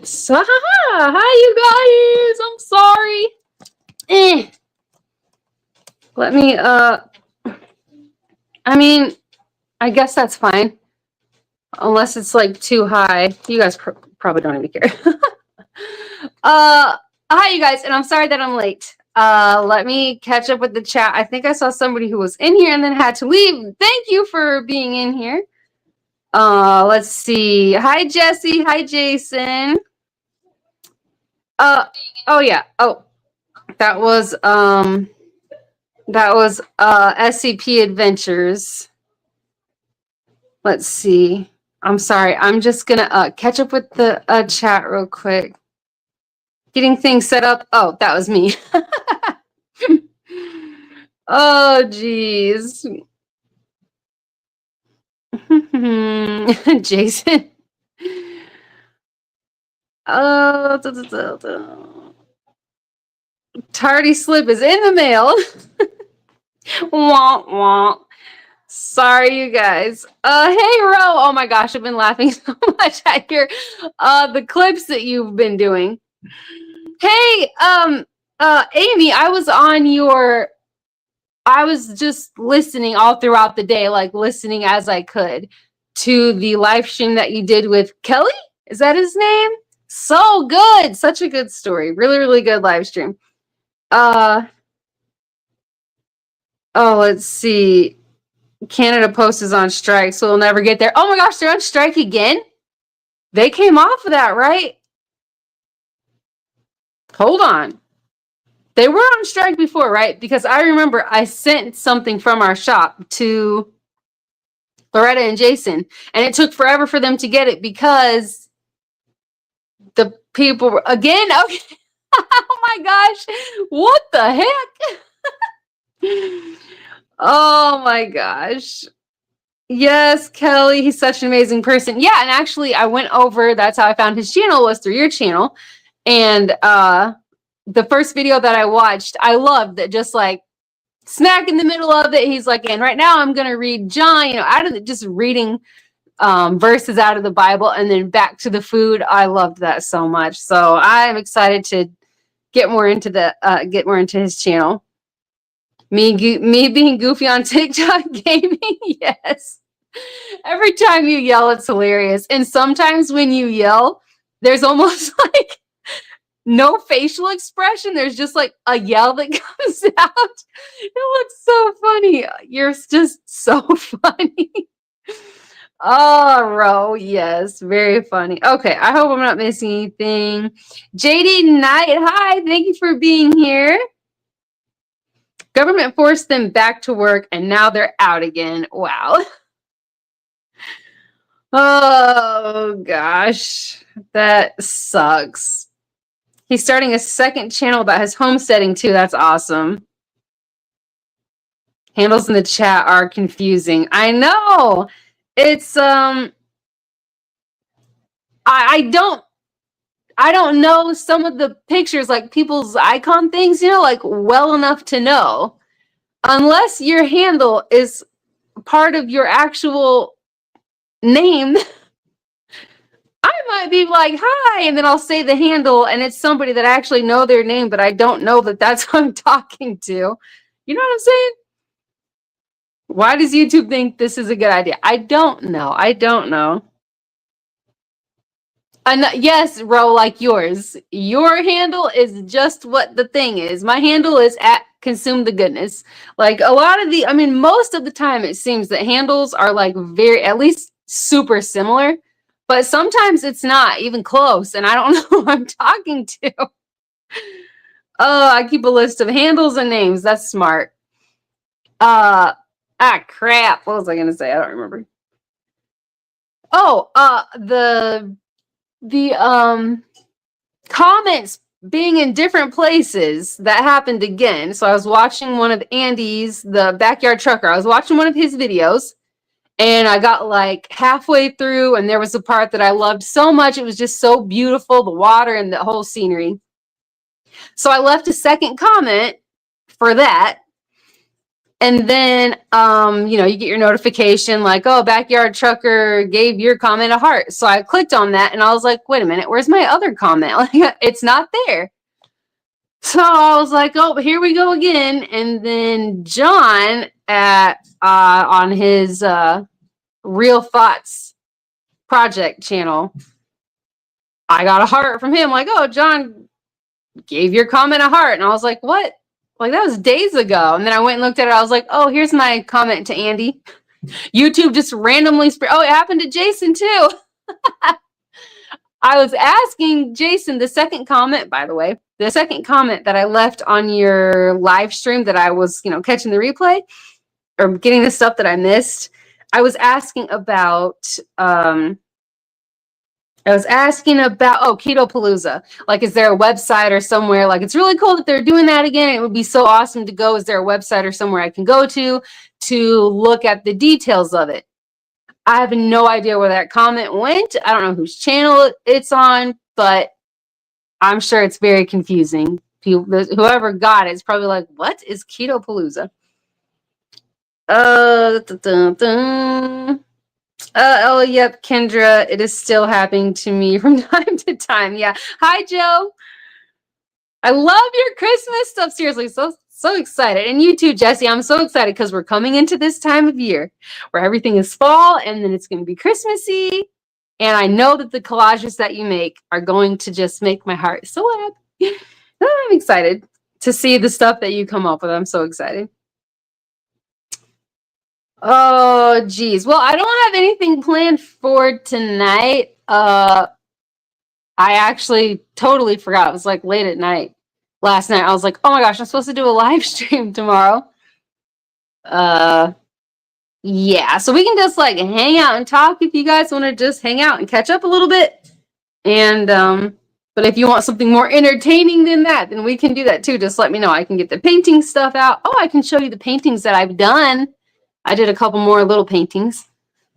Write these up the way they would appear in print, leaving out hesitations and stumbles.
So, hi, you guys. I'm sorry. Let me, I mean, I guess that's fine. Unless it's like too high. You guys probably don't even care. Hi, you guys. And I'm sorry that I'm late. Let me catch up with the chat. I think I saw somebody who was in here and then had to leave. Thank you for being in here. Let's see. Hi, Jesse. Hi, Jason. Oh yeah. Oh, that was SCP Adventures. Let's see. I'm sorry. I'm just gonna catch up with the chat real quick. Getting things set up. Oh, that was me. Oh, geez. Jason. Oh, tardy slip is in the mail. Womp womp. Sorry, you guys. Hey, Ro. Oh my gosh, I've been laughing so much at your the clips that you've been doing. Hey, Amy, I was just listening all throughout the day, like listening as I could to the live stream that you did with Kelly. Is that his name? So good. Such a good story. Really, really good live stream. Oh, let's see. Canada Post is on strike, so we'll never get there. Oh my gosh, they're on strike again? They came off of that, right? Hold on. They were on strike before, right? Because I remember I sent something from our shop to Loretta and Jason, and it took forever for them to get it because the people were, again, okay. Oh my gosh, what the heck? Oh my gosh. Yes, Kelly, he's such an amazing person. Yeah, and actually I went over, that's how I found his channel, was through your channel. And the first video that I watched, I loved that, just like smack in the middle of it, he's like, and right now I'm going to read John, out of the, just reading verses out of the Bible and then back to the food. I loved that so much. So I'm excited to get more into his channel. Me being goofy on TikTok gaming, yes. Every time you yell, it's hilarious. And sometimes when you yell, there's almost like no facial expression. There's just like a yell that comes out. It looks so funny. You're just so funny. Oh, Ro, yes, very funny. Okay, I hope I'm not missing anything. JD Knight, hi, thank you for being here. Government forced them back to work, and now they're out again. Wow. Oh, gosh. That sucks. He's starting a second channel about his homesteading, too. That's awesome. Handles in the chat are confusing. I know. It's, I don't know some of the pictures, like people's icon things, like well enough to know. Unless your handle is part of your actual name, I might be like, hi, and then I'll say the handle, and it's somebody that I actually know their name, but I don't know that that's who I'm talking to. You know what I'm saying? Why does YouTube think this is a good idea? I don't know. I don't know. And yes, Ro, like yours. Your handle is just what the thing is. My handle is at Consume the Goodness. Like a lot of most of the time it seems that handles are like at least super similar, but sometimes it's not even close, and I don't know who I'm talking to. Oh, I keep a list of handles and names. That's smart. Crap. What was I gonna say? I don't remember. Oh, the comments being in different places, that happened again. So I was watching one of Andy's, the backyard trucker. I was watching one of his videos, and I got like halfway through, and there was a part that I loved so much. It was just so beautiful, the water and the whole scenery. So I left a second comment for that. And then, you know, you get your notification like, oh, Backyard Trucker gave your comment a heart. So I clicked on that and I was like, wait a minute, where's my other comment? Like, it's not there. So I was like, oh, here we go again. And then John on his Real Thoughts project channel, I got a heart from him. Like, oh, John gave your comment a heart. And I was like, what? Like, that was days ago. And then I went and looked at it. I was like, oh, here's my comment to Andy. YouTube just randomly oh, it happened to Jason too. I was asking Jason, the second comment, by the way, the second comment that I left on your live stream that I was, you know, catching the replay or getting the stuff that I missed. I was asking about Keto Palooza. Like, is there a website or somewhere? Like, it's really cool that they're doing that again. It would be so awesome to go. Is there a website or somewhere I can go to look at the details of it? I have no idea where that comment went. I don't know whose channel it's on, but I'm sure it's very confusing. Whoever got it is probably like, what is Keto Palooza? Oh, yep, Kendra, it is still happening to me from time to time. Yeah. Hi, Joe. I love your Christmas stuff. Seriously, so excited. And you too, Jesse. I'm so excited because we're coming into this time of year where everything is fall and then it's going to be Christmassy. And I know that the collages that you make are going to just make my heart so happy. I'm excited to see the stuff that you come up with. I'm so excited. Oh, geez. Well, I don't have anything planned for tonight. I actually totally forgot. It was like late at night last night. I was like, oh my gosh, I'm supposed to do a live stream tomorrow. Yeah, so we can just like hang out and talk if you guys want to just hang out and catch up a little bit. And but if you want something more entertaining than that, then we can do that too. Just let me know. I can get the painting stuff out. Oh, I can show you the paintings that I've done. I did a couple more little paintings.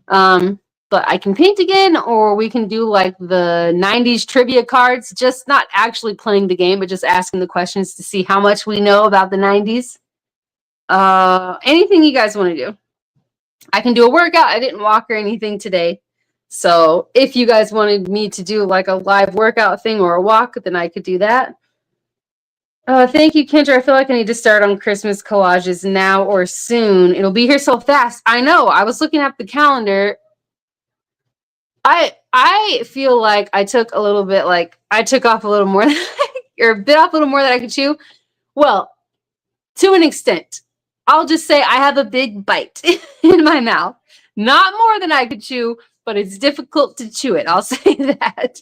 But I can paint again, or we can do like the 90s trivia cards, just not actually playing the game, but just asking the questions to see how much we know about the 90s. Anything you guys want to do. I can do a workout. I didn't walk or anything today. So if you guys wanted me to do like a live workout thing or a walk, then I could do that. Thank you, Kendra. I feel like I need to start on Christmas collages now or soon. It'll be here so fast. I know. I was looking at the calendar. I feel like I took a little bit, like I took off a little more or bit off a little more than I could chew. Well, to an extent. I'll just say I have a big bite in my mouth. Not more than I could chew, but it's difficult to chew it. I'll say that.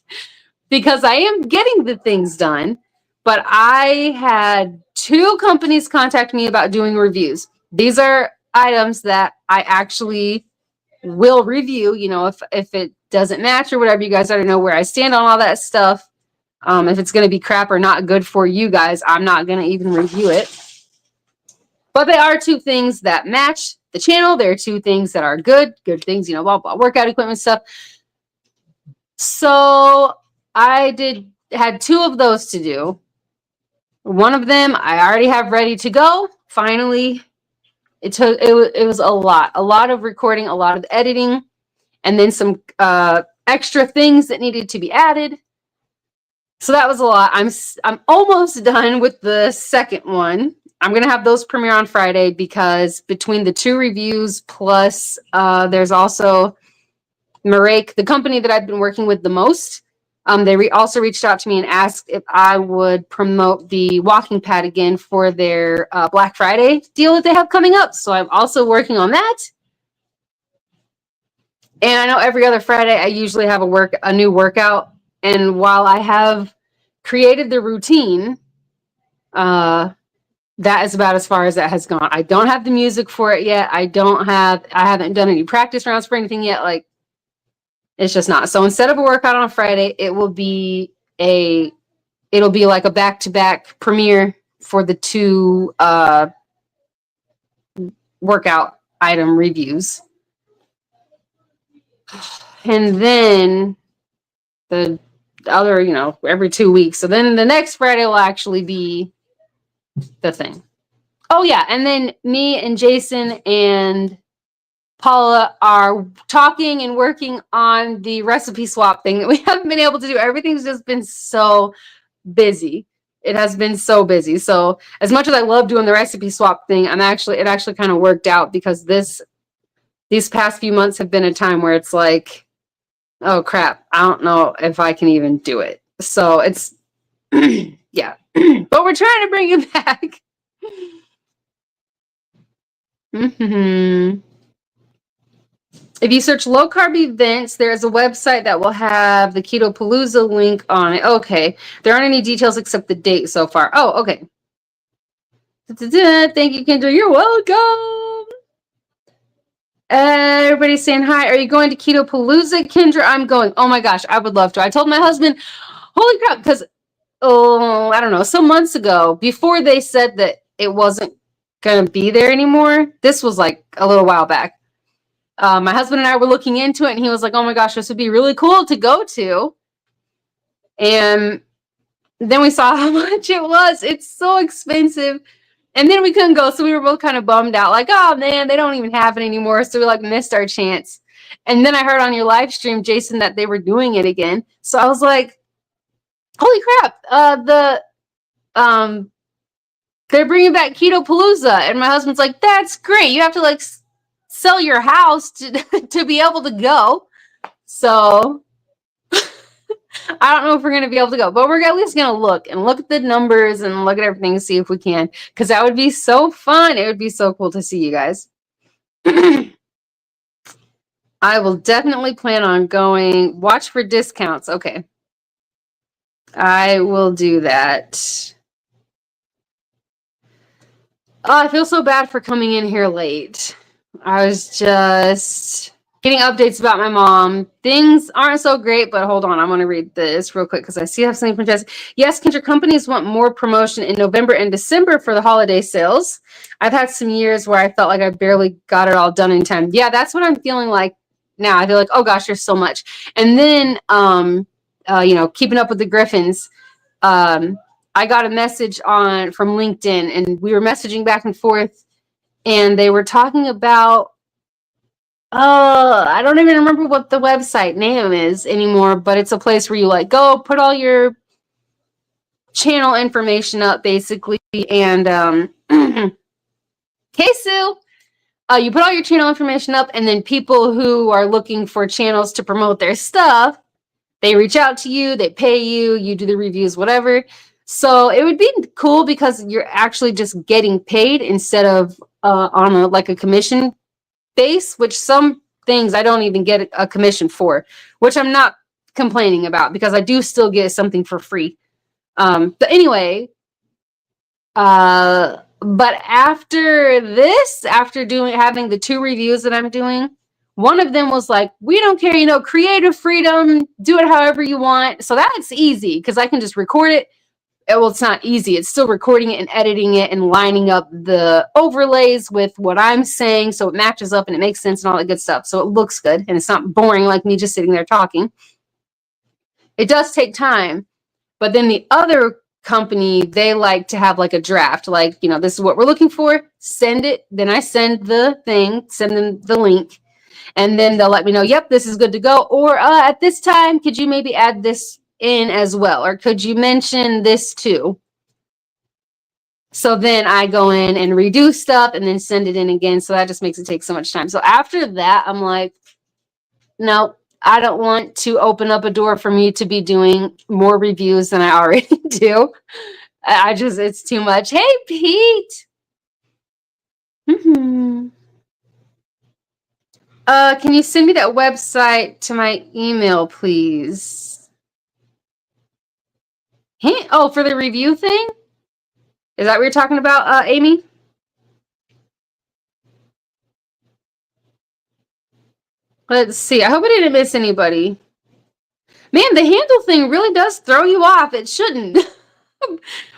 Because I am getting the things done, but I had 2 companies contact me about doing reviews. These are items that I actually will review, you know, if it doesn't match or whatever. You guys already know where I stand on all that stuff. If it's going to be crap or not good for you guys, I'm not going to even review it. But they are 2 things that match the channel. There are 2 things that are good things, you know, blah, blah, workout equipment stuff. So I had 2 of those to do. One of them I already have ready to go. Finally, it was a lot of recording, a lot of editing, and then some extra things that needed to be added. So that was a lot. I'm almost done with the second one. I'm going to have those premiere on Friday because between the 2 reviews plus there's also Marek, the company that I've been working with the most. They also reached out to me and asked if I would promote the walking pad again for their Black Friday deal that they have coming up. So I'm also working on that. And I know every other Friday I usually have a new workout. And while I have created the routine, that is about as far as that has gone. I don't have the music for it yet. I haven't done any practice rounds for anything yet. Like, it's just not. So instead of a workout on a Friday, it'll be like a back-to-back premiere for the 2 workout item reviews. And then the other, you know, every 2 weeks. So then the next Friday will actually be the thing. Oh yeah, and then me and Jason and Paula are talking and working on the recipe swap thing that we haven't been able to do. Everything's just been so busy. It has been so busy. So as much as I love doing the recipe swap thing, it actually kind of worked out because these past few months have been a time where it's like, oh crap, I don't know if I can even do it. So it's yeah. But we're trying to bring it back. If you search low carb events, there's a website that will have the Keto Palooza link on it. Okay. There aren't any details except the date so far. Oh, okay. Thank you, Kendra. You're welcome. Everybody's saying hi. Are you going to Keto Palooza, Kendra? I'm going. Oh my gosh, I would love to. I told my husband, holy crap, because I don't know, some months ago, before they said that it wasn't gonna be there anymore. This was like a little while back. My husband and I were looking into it, and he was like, "Oh my gosh, this would be really cool to go to." And then we saw how much it was. It's so expensive. And then we couldn't go, so we were both kind of bummed out, like, "Oh man, they don't even have it anymore." So we like missed our chance. And then I heard on your live stream, Jason, that they were doing it again. So I was like, "Holy crap!" They're bringing back Keto Palooza, and my husband's like, "That's great. You have to like sell your house to to be able to go." So I don't know if we're going to be able to go, but we're at least going to look at the numbers and look at everything and see if we can, because that would be so fun. It would be so cool to see you guys. I will definitely plan on going. Watch for discounts. Okay. I will do that. Oh, I feel so bad for coming in here late. I was just getting updates about my mom. Things aren't so great, but hold on. I'm going to read this real quick because I see I have something from Jessica. Yes, Kendra, companies want more promotion in November and December for the holiday sales. I've had some years where I felt like I barely got it all done in time. Yeah, that's what I'm feeling like now. I feel like, oh gosh, there's so much. And then, keeping up with the Griffins, I got a message from LinkedIn, and we were messaging back and forth, and they were talking about, I don't even remember what the website name is anymore, but it's a place where you like go put all your channel information up basically. And hey Sue, you put all your channel information up, and then people who are looking for channels to promote their stuff, they reach out to you, they pay you, you do the reviews, whatever. So it would be cool because you're actually just getting paid instead of on a commission base, which some things I don't even get a commission for, which I'm not complaining about because I do still get something for free. But anyway, but after having the 2 reviews that I'm doing, one of them was like, we don't care, creative freedom, do it however you want. So that's easy because I can just record it. Well, it's not easy. It's still recording it and editing it and lining up the overlays with what I'm saying so it matches up and it makes sense and all that good stuff. So it looks good and it's not boring like me just sitting there talking. It does take time. But then the other company, they like to have like a draft, like, this is what we're looking for, send it. Then I send the thing, send them the link, and then they'll let me know, yep, this is good to go. Or at this time, could you maybe add this in as well? Or could you mention this too? So then I go in and redo stuff and then send it in again. So that just makes it take so much time. So after that, I'm like, no, I don't want to open up a door for me to be doing more reviews than I already do. It's too much. Hey, Pete. Can you send me that website to my email, please? Hey, oh, for the review thing? Is that what you're talking about, Amy? Let's see. I hope I didn't miss anybody. Man, the handle thing really does throw you off. It shouldn't.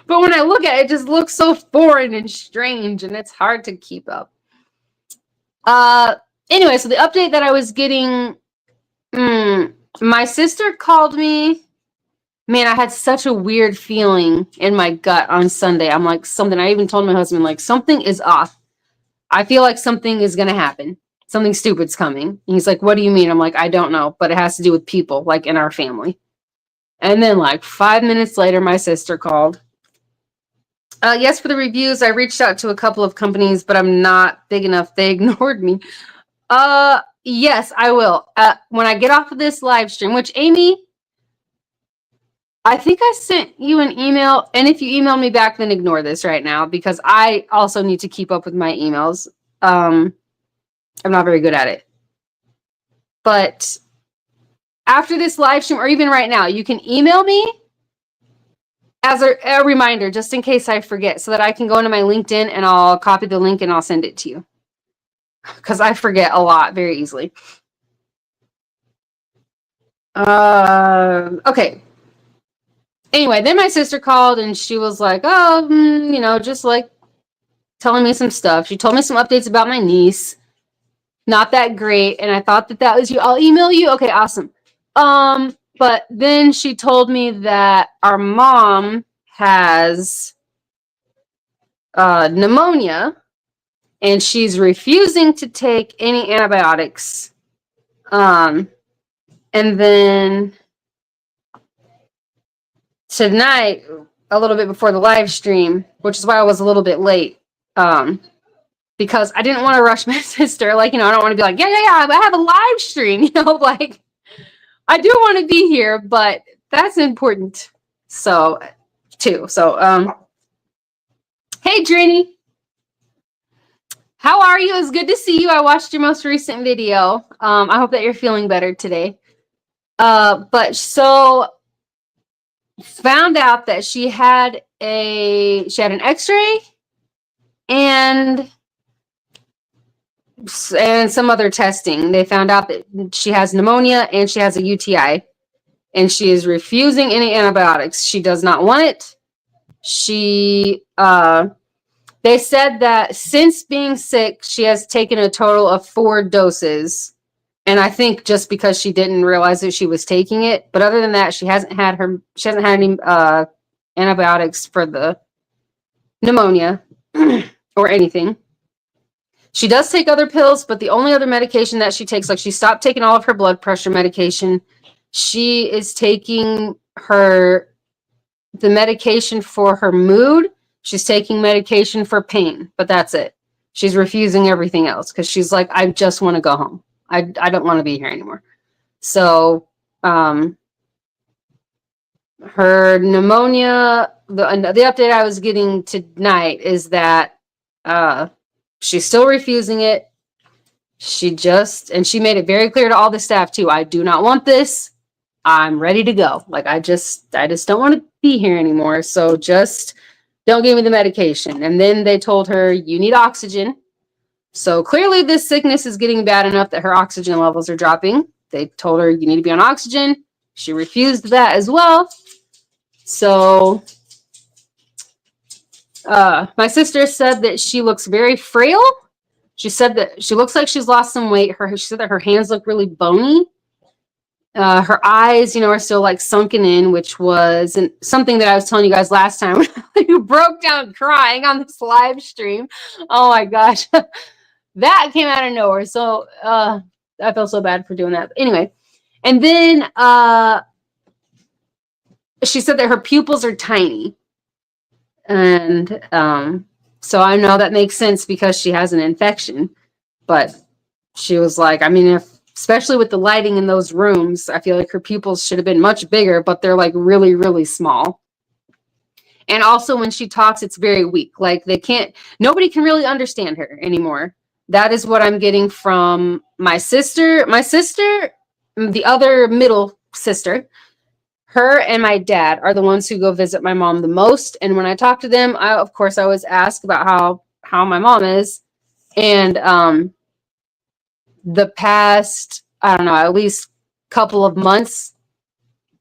But when I look at it, it just looks so foreign and strange, and it's hard to keep up. Anyway, so the update that I was getting, my sister called me. Man, I had such a weird feeling in my gut on Sunday. I'm like, something. I even told my husband, like, something is off. I feel like something is going to happen. Something stupid's coming. And he's like, what do you mean? I'm like, I don't know, but it has to do with people, like in our family. And then like 5 minutes later, my sister called. Yes, for the reviews, I reached out to a couple of companies, but I'm not big enough. They ignored me. Yes, I will. When I get off of this live stream, which Amy, I think I sent you an email, and if you email me back, then ignore this right now because I also need to keep up with my emails. I'm not very good at it. But after this live stream, or even right now, you can email me as a reminder, just in case I forget, so that I can go into my LinkedIn and I'll copy the link and I'll send it to you. Because I forget a lot very easily. Okay. Anyway, then my sister called and she was like, oh, you know, just like telling me some stuff. She told me some updates about my niece. Not that great. And I thought that was you. I'll email you. Okay, awesome. But then she told me that our mom has pneumonia and she's refusing to take any antibiotics. And then tonight, a little bit before the live stream, which is why I was a little bit late, because I didn't want to rush my sister. Like, you know, I don't want to be like, yeah, I have a live stream, you know, like, I do want to be here, but that's important. So, too. So, hey, Drini. How are you? It's good to see you. I watched your most recent video. I hope that you're feeling better today. But so found out that she had an X-ray and some other testing. They found out that she has pneumonia and she has a UTI, and she is refusing any antibiotics. She does not want it. They said that since being sick, she has taken a total of 4 doses. And I think just because she didn't realize that she was taking it. But other than that, she hasn't had any antibiotics for the pneumonia or anything. She does take other pills, but the only other medication that she takes, like she stopped taking all of her blood pressure medication. She is taking the medication for her mood. She's taking medication for pain, but that's it. She's refusing everything else because she's like, I just want to go home. I don't want to be here anymore. So, her pneumonia, the update I was getting tonight is that she's still refusing it. She made it very clear to all the staff too. I do not want this. I'm ready to go. Like, I just don't want to be here anymore. So just don't give me the medication. And then they told her, you need oxygen. So clearly this sickness is getting bad enough that her oxygen levels are dropping. They told her you need to be on oxygen. She refused that as well. So my sister said that she looks very frail. She said that she looks like she's lost some weight. She said that her hands look really bony. Her eyes, you know, are still like sunken in, which was something that I was telling you guys last time. You broke down crying on this live stream. Oh my gosh. That came out of nowhere. So I feel so bad for doing that. But anyway, and then she said that her pupils are tiny. And so I know that makes sense because she has an infection. But she was like, I mean, especially with the lighting in those rooms, I feel like her pupils should have been much bigger, but they're like really, really small. And also when she talks, it's very weak. Like nobody can really understand her anymore. That is what I'm getting from my sister. My sister, the other middle sister, her and my dad are the ones who go visit my mom the most. And when I talk to them, of course, I always ask about how my mom is. And the past, I don't know, at least couple of months,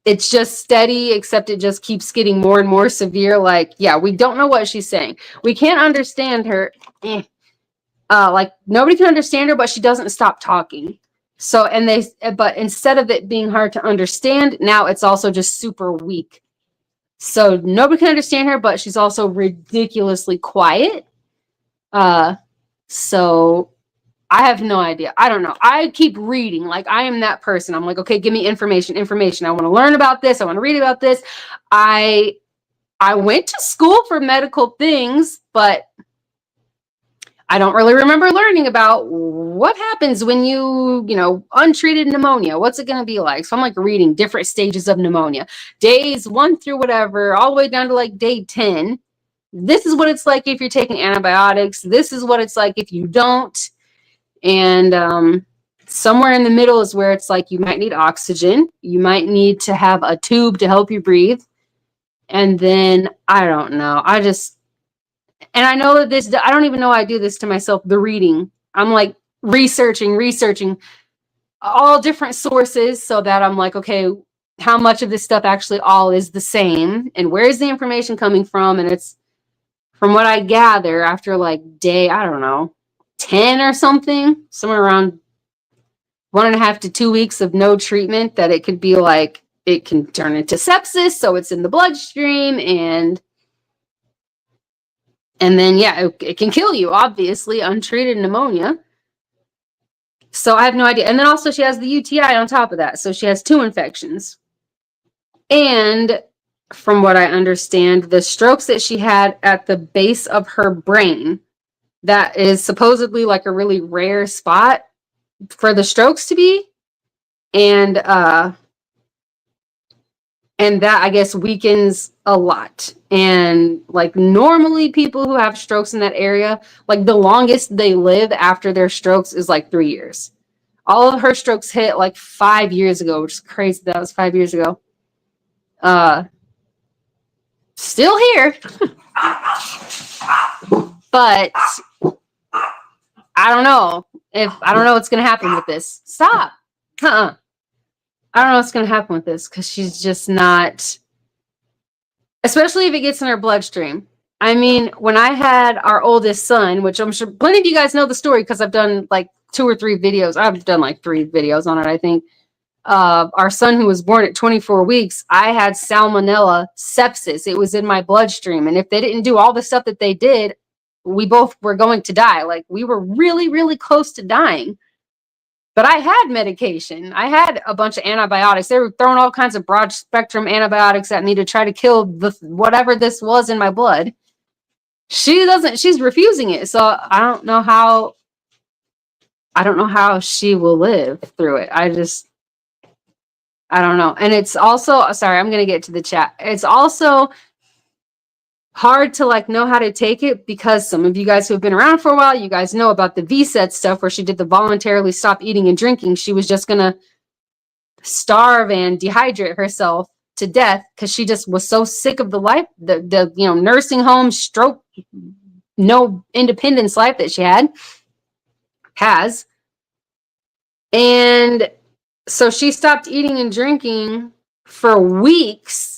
it's just steady, except it just keeps getting more and more severe. Like, yeah, we don't know what she's saying. We can't understand her. Like, nobody can understand her, but she doesn't stop talking. So, but instead of it being hard to understand, now it's also just super weak. So nobody can understand her, but she's also ridiculously quiet. So I have no idea. I don't know. I keep reading. Like, I am that person. I'm like, okay, give me information. I want to learn about this. I want to read about this. I went to school for medical things, but I don't really remember learning about what happens when untreated pneumonia. What's it going to be like? So I'm like reading different stages of pneumonia, days 1 through whatever, all the way down to like day 10. This is what it's like if you're taking antibiotics. This is what it's like if you don't. And somewhere in the middle is where it's like you might need oxygen. You might need to have a tube to help you breathe. And then I don't know. And I know that I don't even know I do this to myself, the reading. I'm like researching all different sources so that I'm like, okay, how much of this stuff actually all is the same? And where is the information coming from? And it's from what I gather after like day, I don't know, 10 or something, somewhere around 1.5 to 2 weeks of no treatment, that it could be like, it can turn into sepsis. So it's in the bloodstream and then, yeah, it can kill you, obviously, untreated pneumonia. So I have no idea. And then also she has the UTI on top of that. So she has 2 infections. And from what I understand, the strokes that she had at the base of her brain, that is supposedly like a really rare spot for the strokes to be. And that, I guess, weakens a lot. And like normally people who have strokes in that area, like the longest they live after their strokes is like 3 years. All of her strokes hit like 5 years ago, which is crazy. That was 5 years ago. Still here. But I don't know what's going to happen with this. Stop. I don't know what's going to happen with this because she's just not, especially if it gets in her bloodstream. I mean, when I had our oldest son, which I'm sure plenty of you guys know the story because I've done like 2 or 3 videos. I've done like 3 videos on it, I think. Our son who was born at 24 weeks, I had salmonella sepsis. It was in my bloodstream. And if they didn't do all the stuff that they did, we both were going to die. Like, we were really, really close to dying. But I had medication. I had a bunch of antibiotics. They were throwing all kinds of broad spectrum antibiotics at me to try to kill whatever this was in my blood. She's refusing it. So I don't know how she will live through it. I don't know. And it's also, sorry, I'm going to get to the chat. It's also hard to like know how to take it because some of you guys who have been around for a while, you guys know about the VSED stuff where she did the voluntarily stop eating and drinking. She was just going to starve and dehydrate herself to death because she just was so sick of the life, the nursing home, stroke, no independence life that she has. And so she stopped eating and drinking for weeks.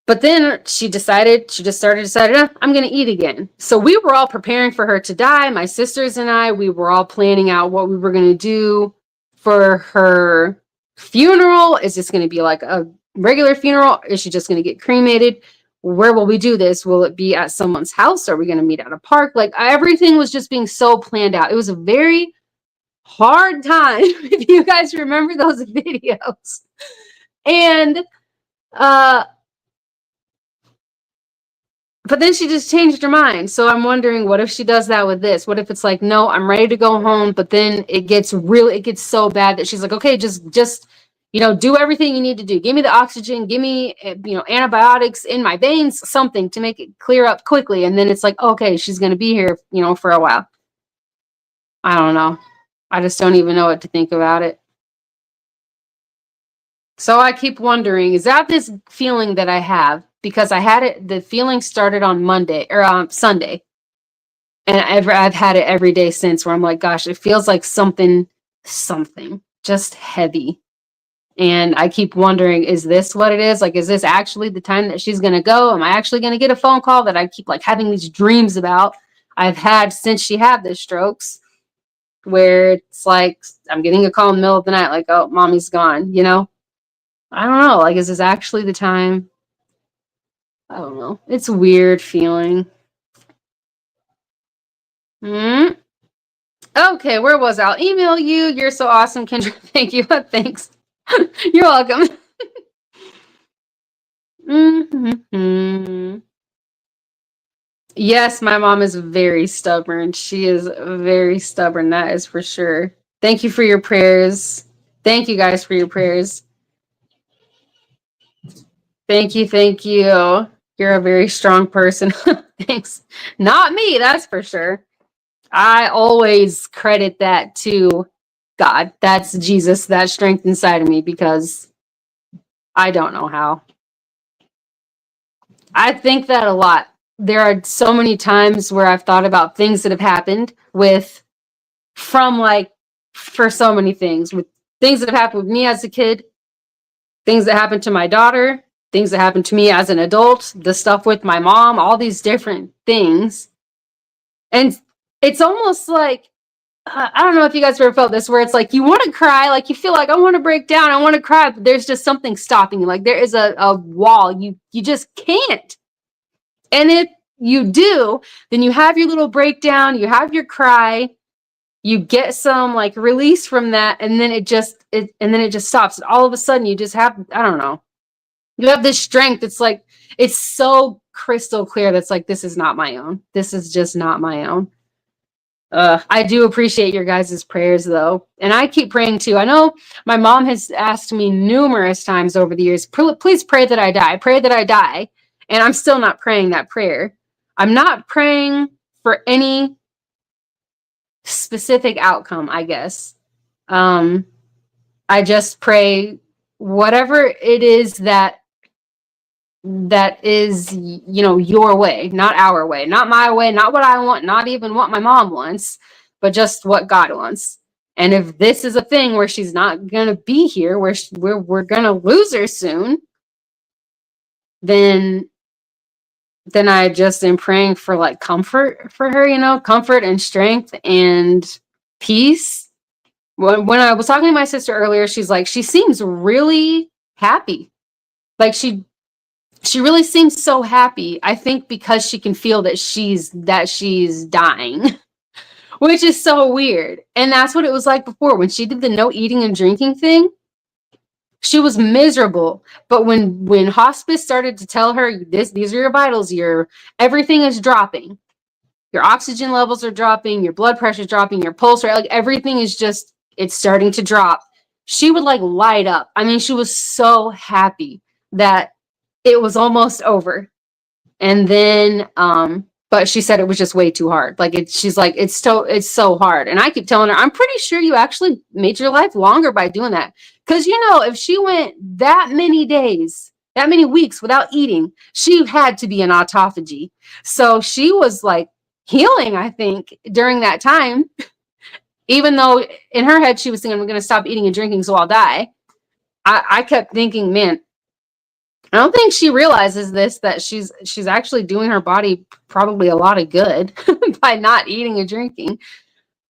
But then she decided, I'm going to eat again. So we were all preparing for her to die. My sisters and I, we were all planning out what we were going to do for her funeral. Is this going to be like a regular funeral? Is she just going to get cremated? Where will we do this? Will it be at someone's house? Are we going to meet at a park? Like, everything was just being so planned out. It was a very hard time, if you guys remember those videos. And, but then she just changed her mind. So I'm wondering, what if she does that with this? What if it's like, no, I'm ready to go home, but then it gets so bad that she's like, okay, just do everything you need to do. Give me the oxygen, give me, antibiotics in my veins, something to make it clear up quickly. And then it's like, okay, she's going to be here, for a while. I don't know. I just don't even know what to think about it. So I keep wondering, is that this feeling that I have? Because I had it, the feeling started on Monday or on Sunday. And I've had it every day since, where I'm like, gosh, it feels like something just heavy. And I keep wondering, is this what it is? Like, is this actually the time that she's going to go? Am I actually going to get a phone call that I keep like having these dreams about I've had since she had the strokes? where it's like I'm getting a call in the middle of the night, like, oh, mommy's gone, you know? I don't know. Like, is this actually the time? I don't know. It's a weird feeling. Mm. Okay, where was I? I'll email you. You're so awesome, Kendra. Thank you. Thanks. You're welcome. Mm-hmm. Yes, my mom is very stubborn. She is very stubborn. That is for sure. Thank you for your prayers. Thank you guys for your prayers. Thank you. Thank you. You're a very strong person. Thanks. Not me, that's for sure. I always credit that to God. That's Jesus, that strength inside of me, because I don't know how. I think that a lot. There are so many times where I've thought about things that have happened from like, for so many things, with things that have happened with me as a kid, things that happened to my daughter, things that happened to me as an adult, the stuff with my mom, all these different things. And it's almost like, I don't know if you guys ever felt this, where it's like you want to cry, like you feel like I want to break down, I want to cry, but there's just something stopping you. Like there is a wall. You just can't. And if you do, then you have your little breakdown, you have your cry, you get some like release from that, and then it just stops. And all of a sudden you just have, I don't know, you have this strength. It's like it's so crystal clear that's like, this is not my own. This is just not my own. I do appreciate your guys' prayers though. And I keep praying too. I know my mom has asked me numerous times over the years, please pray that I die. Pray that I die. And I'm still not praying that prayer. I'm not praying for any specific outcome, I guess. I just pray whatever it is that is, you know, your way, not our way, not my way, not what I want, not even what my mom wants, but just what God wants. And if this is a thing where she's not going to be here, where we're going to lose her soon, then I just am praying for like comfort for her, you know, comfort and strength and peace. When I was talking to my sister earlier, she's like, she seems really happy. Like she really seems so happy. I think because she can feel that she's dying, which is so weird. And that's what it was like before when she did the no eating and drinking thing. She was miserable. But when hospice started to tell her, these are your vitals, everything is dropping. Your oxygen levels are dropping, your blood pressure is dropping, your pulse rate, like everything is just, it's starting to drop. She would like light up. I mean, she was so happy that it was almost over. And then but she said it was just way too hard. Like she's like, it's so hard. And I keep telling her, I'm pretty sure you actually made your life longer by doing that. Because you know, if she went that many days, that many weeks without eating, she had to be in autophagy. So she was like healing, I think, during that time. Even though in her head she was thinking, I'm gonna stop eating and drinking so I'll die. I kept thinking, man, I don't think she realizes this, that she's actually doing her body probably a lot of good by not eating and drinking.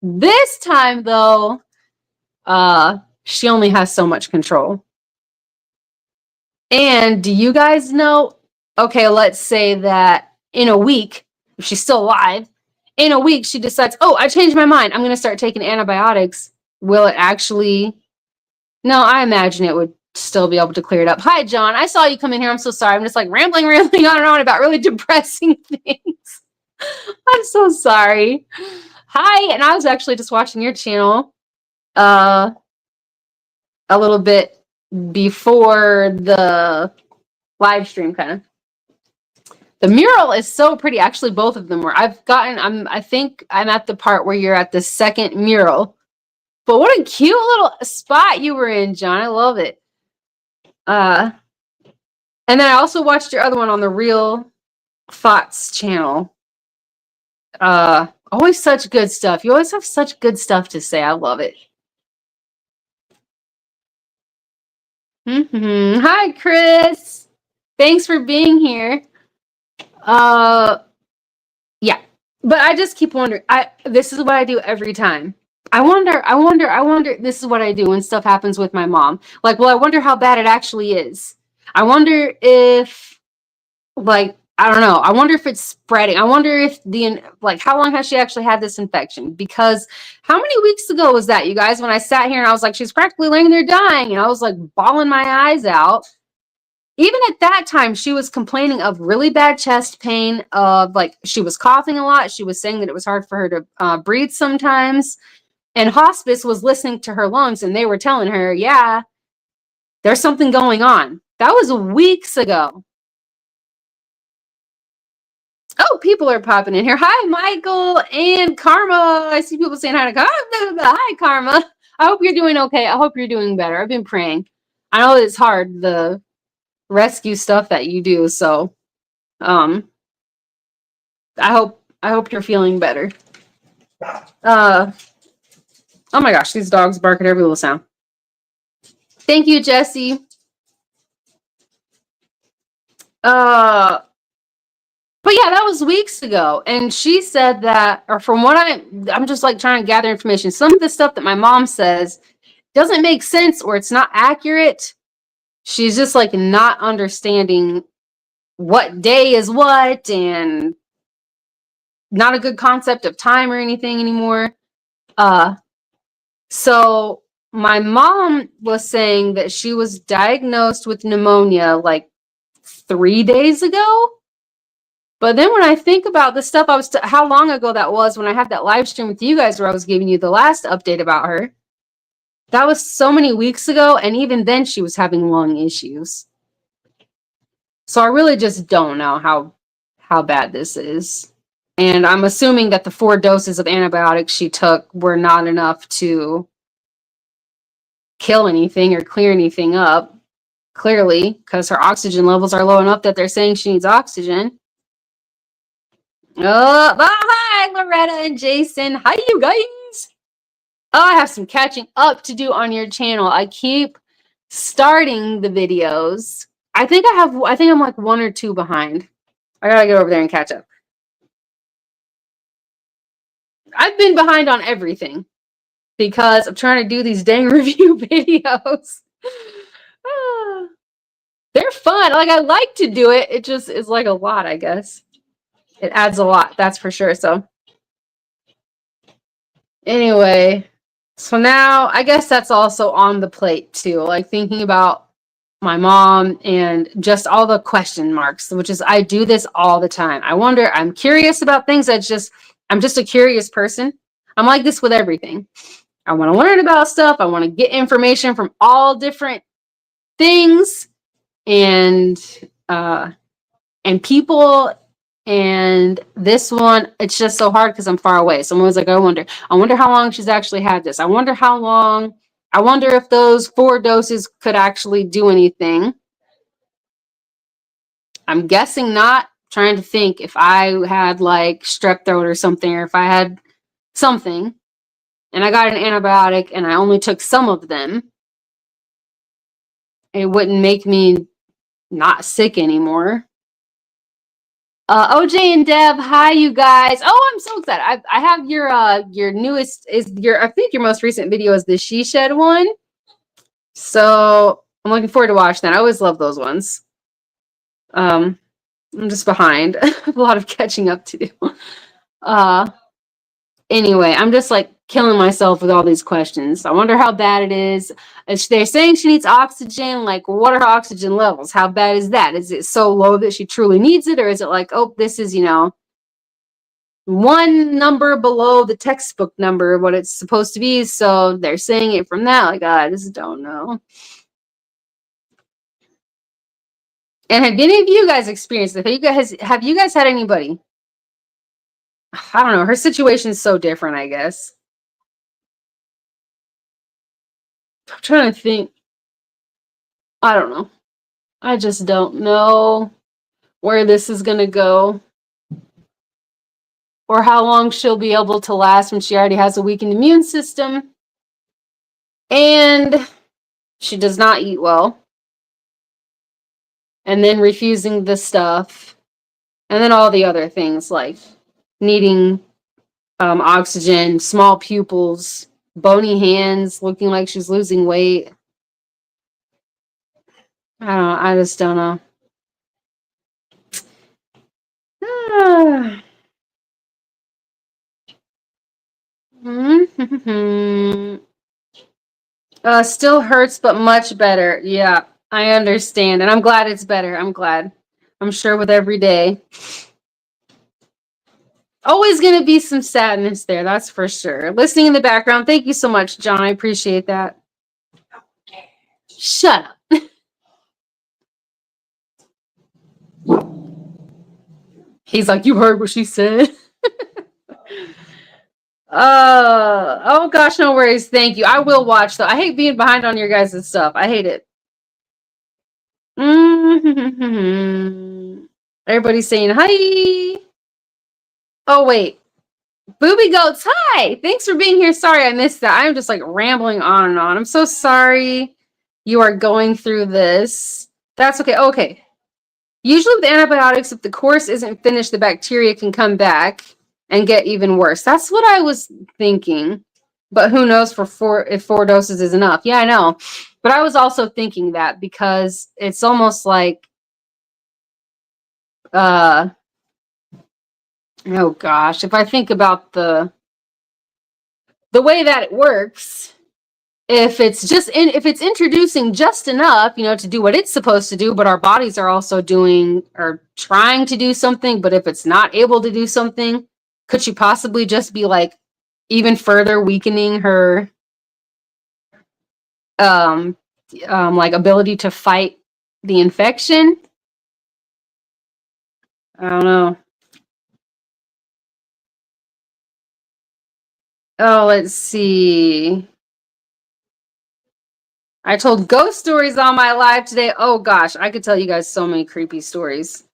This time though, she only has so much control. And do you guys know, okay, let's say that in a week, if she's still alive, in a week she decides, oh, I changed my mind, I'm going to start taking antibiotics. Will it actually? No, I imagine it would still be able to clear it up. Hi, John. I saw you come in here. I'm so sorry. I'm just like rambling on and on about really depressing things. I'm so sorry. Hi, and I was actually just watching your channel a little bit before the live stream, kind of. The mural is so pretty. Actually, both of them were. I think I'm at the part where you're at the second mural. But what a cute little spot you were in, John. I love it. And then I also watched your other one on the Real Thoughts channel. Always such good stuff. You always have such good stuff to say. I love it. Hi, Chris. Thanks for being here. Yeah. But I just keep wondering. This is what I do every time. I wonder, this is what I do when stuff happens with my mom. Like, well, I wonder how bad it actually is. I wonder if, like, I don't know. I wonder if it's spreading. I wonder if like, how long has she actually had this infection? Because how many weeks ago was that, you guys, when I sat here and I was like, she's practically laying there dying, and I was like bawling my eyes out. Even at that time, she was complaining of really bad chest pain, of like, she was coughing a lot. She was saying that it was hard for her to breathe sometimes. And hospice was listening to her lungs, and they were telling her, yeah, there's something going on. That was weeks ago. Oh, people are popping in here. Hi, Michael and Karma. I see people saying hi to Karma. Hi, Karma. I hope you're doing okay. I hope you're doing better. I've been praying. I know it's hard, the rescue stuff that you do, so I hope you're feeling better. Oh my gosh, these dogs bark at every little sound. Thank you, Jesse. But yeah, that was weeks ago. And she said that, or from what I'm just like trying to gather information. Some of the stuff that my mom says doesn't make sense, or it's not accurate. She's just like not understanding what day is what, and not a good concept of time or anything anymore. So my mom was saying that she was diagnosed with pneumonia like 3 days ago. But then when I think about the stuff how long ago that was when I had that live stream with you guys where I was giving you the last update about her, that was so many weeks ago. And even then she was having lung issues. So I really just don't know how bad this is. And I'm assuming that the 4 doses of antibiotics she took were not enough to kill anything or clear anything up, clearly, because her oxygen levels are low enough that they're saying she needs oxygen. Oh, hi, Loretta and Jason. Hi, you guys. Oh, I have some catching up to do on your channel. I keep starting the videos. I think I'm like 1 or 2 behind. I gotta get over there and catch up. I've been behind on everything because I'm trying to do these dang review videos. They're fun. Like, I like to do it. It just is like a lot, I guess. It adds a lot, that's for sure. So anyway, so now I guess that's also on the plate too. Like, thinking about my mom and just all the question marks, which is, I do this all the time. I wonder, I'm curious about things. I'm just a curious person. I'm like this with everything. I want to learn about stuff. I want to get information from all different things and people. And this one, it's just so hard because I'm far away. Someone was like, I wonder how long she's actually had this. I wonder if those 4 doses could actually do anything. I'm guessing not. Trying to think if I had like strep throat or something, or if I had something and I got an antibiotic and I only took some of them, it wouldn't make me not sick anymore. OJ and Deb, hi you guys. Oh, I'm so excited. I have your newest I think your most recent video is the She Shed one. So I'm looking forward to watching that. I always love those ones. I'm just behind. I have a lot of catching up to do. Anyway, I'm just like killing myself with all these questions. I wonder how bad it is. They're saying she needs oxygen. Like, what are her oxygen levels? How bad is that? Is it so low that she truly needs it? Or is it like, oh, this is, 1 number below the textbook number, what it's supposed to be. So they're saying it from that. Like, I just don't know. And have any of you guys experienced it? Have you guys had anybody? I don't know. Her situation is so different, I guess. I'm trying to think. I don't know. I just don't know where this is going to go or how long she'll be able to last when she already has a weakened immune system and she does not eat well, and then refusing the stuff, and then all the other things like needing oxygen, small pupils, bony hands, looking like she's losing weight. I don't know. I just don't know. Still hurts, but much better. Yeah, I understand. And I'm glad it's better. I'm glad. I'm sure with every day. Always going to be some sadness there. That's for sure. Listening in the background. Thank you so much, John. I appreciate that. Shut up. He's like, you heard what she said. Oh gosh, no worries. Thank you. I will watch though. I hate being behind on your guys' stuff. I hate it. Everybody's saying hi. Oh wait. Booby Goats, hi! Thanks for being here. Sorry I missed that. I'm just like rambling on and on. I'm so sorry you are going through this. That's okay. Okay. Usually with antibiotics, if the course isn't finished, the bacteria can come back and get even worse. That's what I was thinking. But who knows if 4 doses is enough. Yeah, I know. But I was also thinking that because it's almost like oh gosh, if I think about the way that it works, if it's introducing just enough, to do what it's supposed to do, but our bodies are also doing or trying to do something, but if it's not able to do something, could she possibly just be like even further weakening her like ability to fight the infection? I don't know. Oh, let's see. I told ghost stories on my live today. Oh gosh, I could tell you guys so many creepy stories.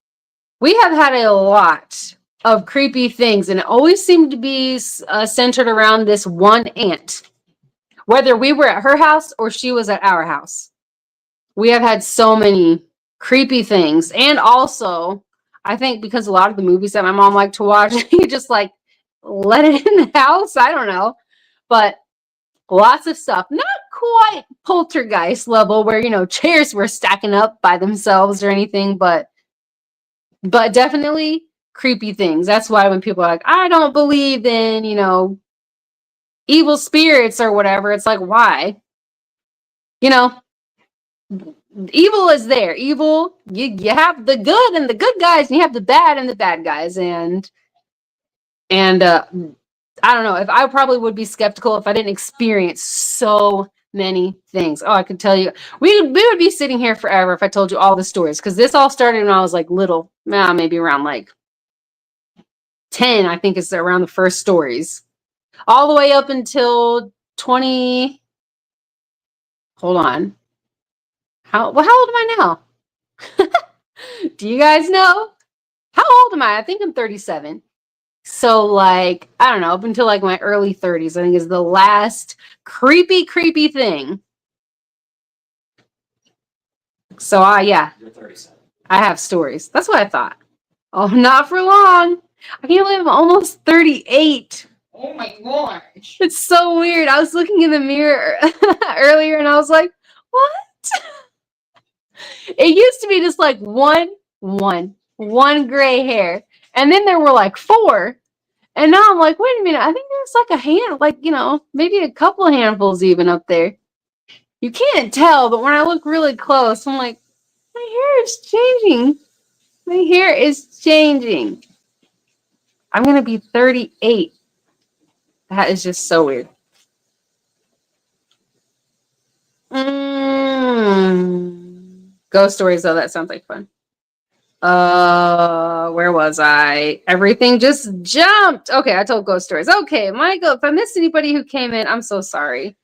We have had a lot of creepy things, and it always seemed to be centered around this one aunt. Whether we were at her house or she was at our house, we have had so many creepy things. And also, I think because a lot of the movies that my mom liked to watch, you just like let it in the house. I don't know, but lots of stuff. Not quite poltergeist level where chairs were stacking up by themselves or anything, but definitely creepy things. That's why when people are like, I don't believe in evil spirits or whatever, it's like, why? Evil is there. Evil, you have the good and the good guys, and you have the bad and the bad guys, and I don't know, if I probably would be skeptical if I didn't experience so many things. Oh, I could tell you, we would be sitting here forever if I told you all the stories, because this all started when I was like little, maybe around like 10, I think is around the first stories, all the way up until 20. Hold on. How old am I now? Do you guys know? How old am I? I think I'm 37. So like, I don't know, up until like my early 30s, I think is the last creepy thing. So yeah. You're 37. I have stories. That's what I thought. Oh, not for long. I can't believe I'm almost 38. Oh my gosh. It's so weird. I was looking in the mirror earlier and I was like, what? It used to be just like one gray hair. And then there were like 4. And now I'm like, wait a minute. I think there's like a hand, like, maybe a couple of handfuls even up there. You can't tell, but when I look really close, I'm like, my hair is changing. My hair is changing. I'm going to be 38. That is just so weird. Ghost stories, though, that sounds like fun. Where was I? Everything just jumped. Okay, I told ghost stories. Okay, Michael, if I missed anybody who came in, I'm so sorry.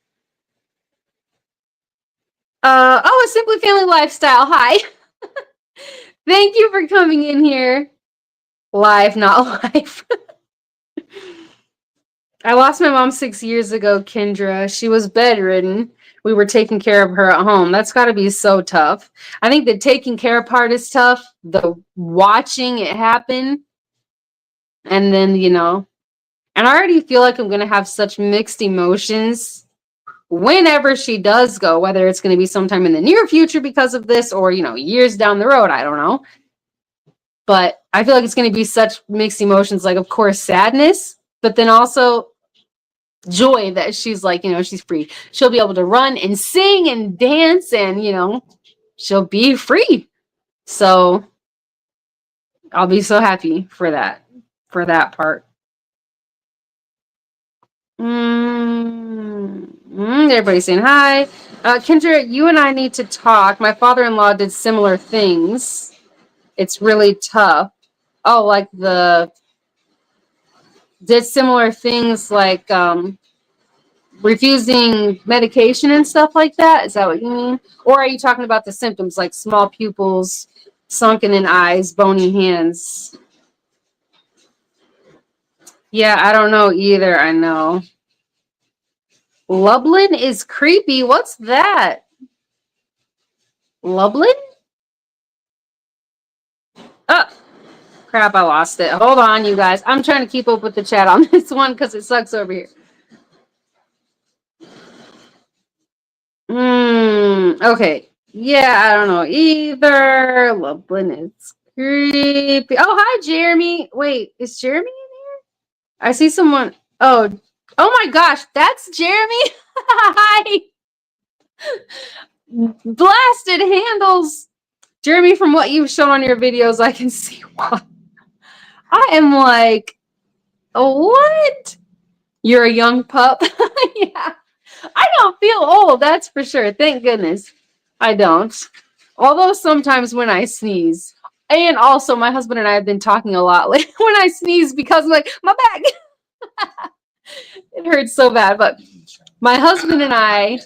A Simply Family Lifestyle. Hi. Thank you for coming in here. Live, not live. I lost my mom 6 years ago, Kendra. She was bedridden. We were taking care of her at home. That's got to be so tough. I think the taking care of part is tough. The watching it happen. And then, And I already feel like I'm going to have such mixed emotions whenever she does go, whether it's going to be sometime in the near future because of this or, years down the road. I don't know. But I feel like it's going to be such mixed emotions, like, of course, sadness, but then also joy that she's like, she's free. She'll be able to run and sing and dance and, she'll be free. So I'll be so happy for that part. Everybody's saying hi. Kendra, you and I need to talk. My father-in-law did similar things. It's really tough. Oh, like did similar things like refusing medication and stuff like that? Is that what you mean? Or are you talking about the symptoms like small pupils, sunken in eyes, bony hands? Yeah, I don't know either. I know. Lublin is creepy. What's that? Lublin? Oh, crap. I lost it. Hold on, you guys. I'm trying to keep up with the chat on this one because it sucks over here. Okay. Yeah, I don't know either. Lublin is creepy. Oh, hi, Jeremy. Wait, is Jeremy in here? I see someone. Oh my gosh, that's Jeremy. Hi. Blasted handles. Jeremy, from what you've shown on your videos, I can see why. I am like, what? You're a young pup? Yeah. I don't feel old, that's for sure. Thank goodness. I don't. Although sometimes when I sneeze, and also my husband and I have been talking a lot when I sneeze because I'm like, my back. It hurts so bad. But my husband and I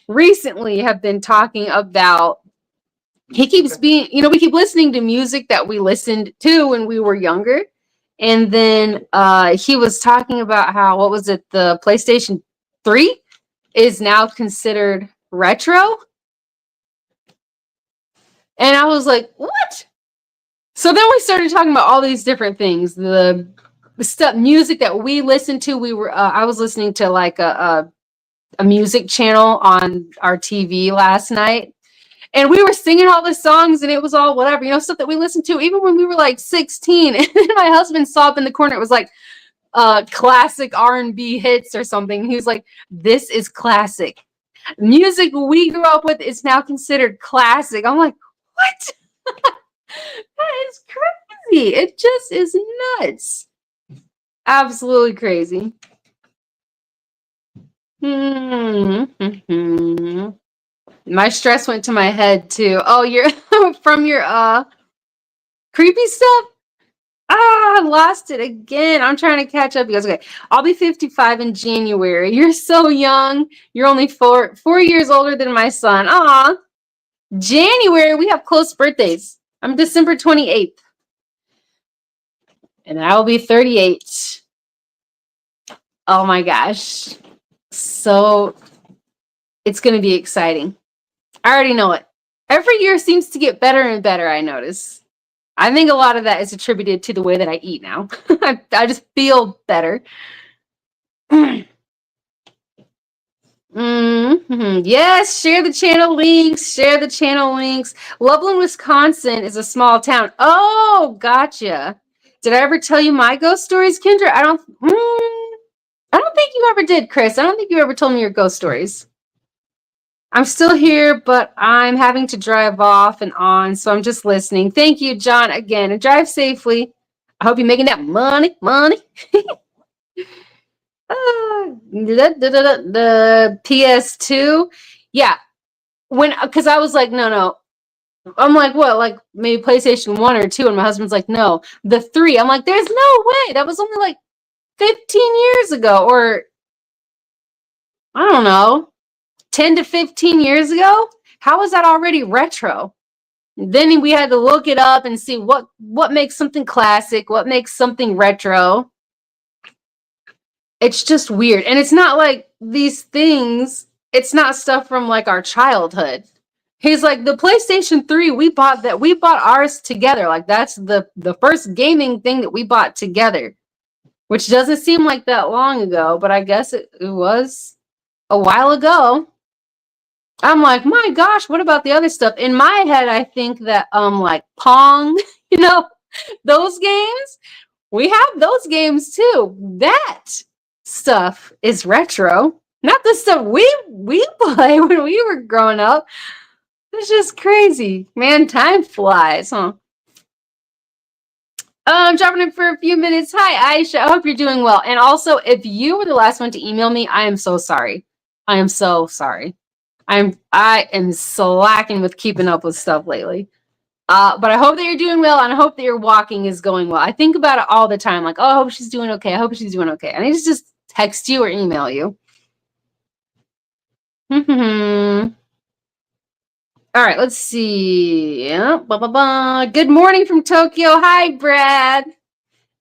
recently have been talking about, he keeps being, we keep listening to music that we listened to when we were younger. And then he was talking about how, what was it, the PlayStation 3 is now considered retro. And I was like, what? So then we started talking about all these different things. The stuff, music that we listened to. I was listening to like a music channel on our TV last night. And we were singing all the songs and it was all whatever, stuff that we listened to even when we were like 16. And then my husband saw up in the corner, it was like classic R&B hits or something. He was like, this is classic. Music we grew up with is now considered classic. I'm like, what? That is crazy. It just is nuts. Absolutely crazy. My stress went to my head too. Oh, you're from your creepy stuff? I lost it again. I'm trying to catch up. You guys, okay. I'll be 55 in January. You're so young. You're only 4 years older than my son. Aw. January, we have close birthdays. I'm December 28th. And I will be 38. Oh my gosh. So it's going to be exciting. I already know it. Every year seems to get better and better, I notice. I think a lot of that is attributed to the way that I eat now. I just feel better. Yes, share the channel links. Share the channel links. Loveland, Wisconsin is a small town. Oh, gotcha. Did I ever tell you my ghost stories, Kendra? I don't think you ever did, Chris. I don't think you ever told me your ghost stories. I'm still here, but I'm having to drive off and on, so I'm just listening. Thank you, John, again, and drive safely. I hope you're making that money. The PS2, yeah. Because I was like, no. I'm like, what? Like maybe PlayStation 1 or 2, and my husband's like, no, the 3. I'm like, there's no way. That was only like 15 years ago, or I don't know. 10 to 15 years ago? How is that already retro? Then we had to look it up and see what makes something classic, what makes something retro. It's just weird. And it's not like these things, it's not stuff from like our childhood. He's like, the PlayStation 3, we bought ours together. Like that's the first gaming thing that we bought together. which doesn't seem like that long ago, but I guess it was a while ago. I'm like, my gosh, what about the other stuff? In my head, I think that like Pong, you know, those games, we have those games too. That stuff is retro. Not the stuff we play when we were growing up. It's just crazy. Man, time flies, huh? I'm dropping in for a few minutes. Hi, Aisha. I hope you're doing well. And also, if you were the last one to email me, I am so sorry. I am so sorry. I am slacking with keeping up with stuff lately. But I hope that you're doing well, and I hope that your walking is going well. I think about it all the time, like, oh, I hope she's doing okay. I hope she's doing okay. I need to just text you or email you. All right, let's see. Good morning from Tokyo. Hi, Brad.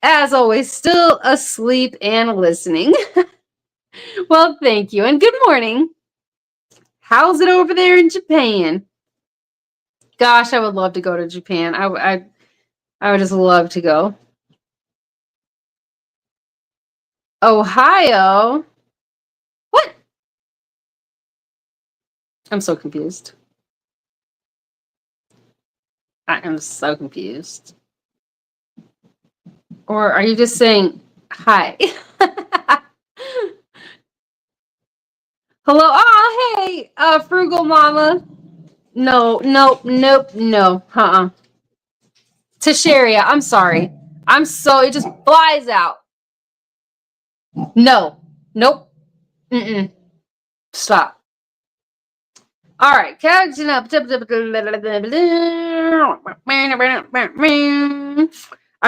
As always, still asleep and listening. Well, thank you, and good morning. How's it over there in Japan? Gosh, I would love to go to Japan. I would just love to go. Ohio? What? I'm so confused. I am so confused. Or are you just saying hi? Hello? Oh, hey, Frugal Mama. No, nope, nope, no. Tasharia, I'm sorry. It just flies out. No, nope. Stop. All right, catching up. I